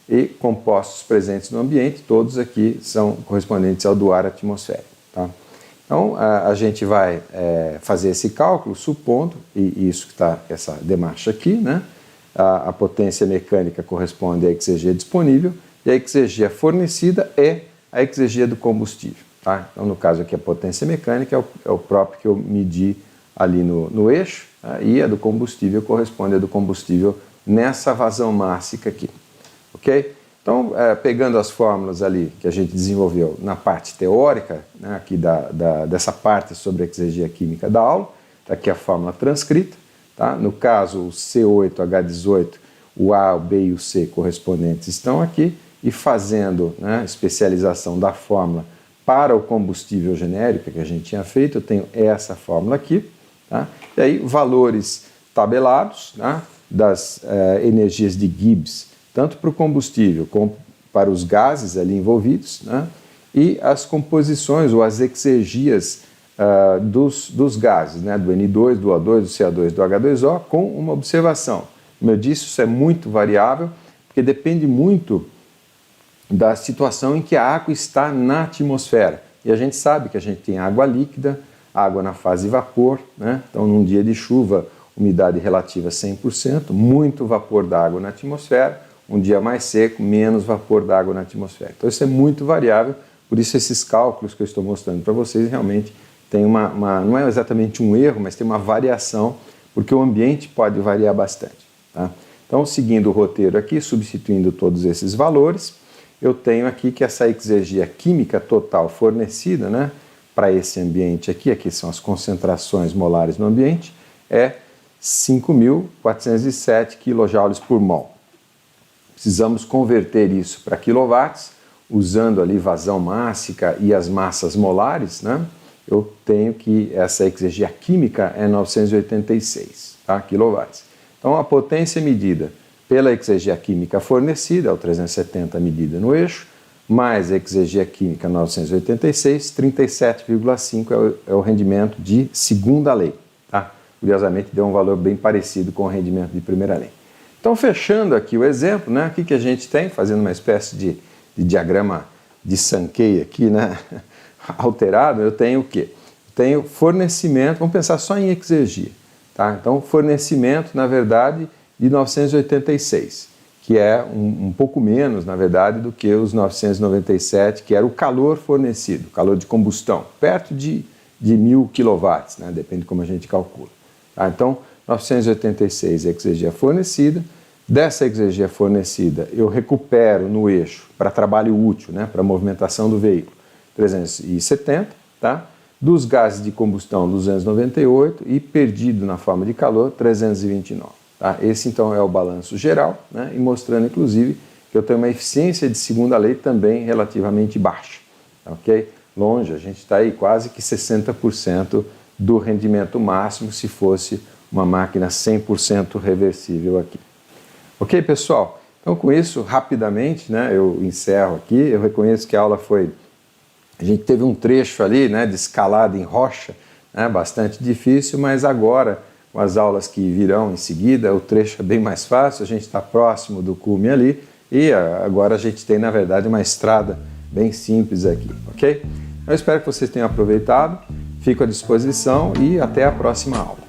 E compostos presentes no ambiente, todos aqui são correspondentes ao do ar atmosférico, tá? Então, a gente vai fazer esse cálculo supondo, e isso que está essa demarcha aqui, né? A potência mecânica corresponde à exegia disponível e a exegia fornecida é a exegia do combustível, tá? Então, no caso aqui, a potência mecânica é o próprio que eu medi ali no eixo, tá? E a do combustível corresponde à do combustível nessa vazão mássica aqui, ok? Então, pegando as fórmulas ali que a gente desenvolveu na parte teórica, né, aqui dessa parte sobre a exegia química da aula, está aqui a fórmula transcrita, tá? No caso, o C8H18, o A, o B e o C correspondentes estão aqui, e fazendo, né, especialização da fórmula para o combustível genérico que a gente tinha feito, eu tenho essa fórmula aqui, tá? E aí valores tabelados, né, das energias de Gibbs, tanto para o combustível como para os gases ali envolvidos, né, e as composições ou as exegias dos gases, né, do N2, do O2, do CO2, do H2O, com uma observação. Como eu disse, isso é muito variável, porque depende muito da situação em que a água está na atmosfera. E a gente sabe que a gente tem água líquida, água na fase vapor, né? Então, num dia de chuva, umidade relativa 100%, muito vapor d'água na atmosfera, um dia mais seco, menos vapor d'água na atmosfera. Então, isso é muito variável, por isso esses cálculos que eu estou mostrando para vocês realmente tem não é exatamente um erro, mas tem uma variação, porque o ambiente pode variar bastante, tá? Então, seguindo o roteiro aqui, substituindo todos esses valores, eu tenho aqui que essa exegia química total fornecida, né, para esse ambiente aqui são as concentrações molares no ambiente, é 5.407 kJ por mol. Precisamos converter isso para quilowatts, usando ali vazão mássica e as massas molares, né? Eu tenho que essa exegia química é 986, tá, quilowatts. Então, a potência medida pela exegia química fornecida, é o 370 medida no eixo, mais a exegia química 986, 37,5 é o rendimento de segunda lei, tá? Curiosamente, deu um valor bem parecido com o rendimento de primeira lei. Então, fechando aqui o exemplo, né, o que a gente tem, fazendo uma espécie de diagrama de Sankey aqui, né, alterado, eu tenho o quê? Tenho fornecimento, vamos pensar só em exegia, tá? Então, fornecimento, na verdade, de 986, que é um pouco menos, na verdade, do que os 997, que era o calor fornecido, calor de combustão, perto de 1.000 kW, né? Depende de como a gente calcula. Tá? Então, 986 é a exegia fornecida. Dessa exegia fornecida, eu recupero no eixo, para trabalho útil, né? Para movimentação do veículo, 370, tá? Dos gases de combustão, 298, e perdido na forma de calor, 329. Tá? Esse, então, é o balanço geral, né? E mostrando, inclusive, que eu tenho uma eficiência de segunda lei também relativamente baixa, ok? Longe, a gente está aí quase que 60% do rendimento máximo se fosse uma máquina 100% reversível aqui. Ok, pessoal? Então, com isso, rapidamente, né, eu encerro aqui. Eu reconheço que a aula foi... A gente teve um trecho ali, né, de escalada em rocha, né, bastante difícil, mas agora, com as aulas que virão em seguida, o trecho é bem mais fácil, a gente está próximo do cume ali, e agora a gente tem, na verdade, uma estrada bem simples aqui, ok? Eu espero que vocês tenham aproveitado, fico à disposição e até a próxima aula.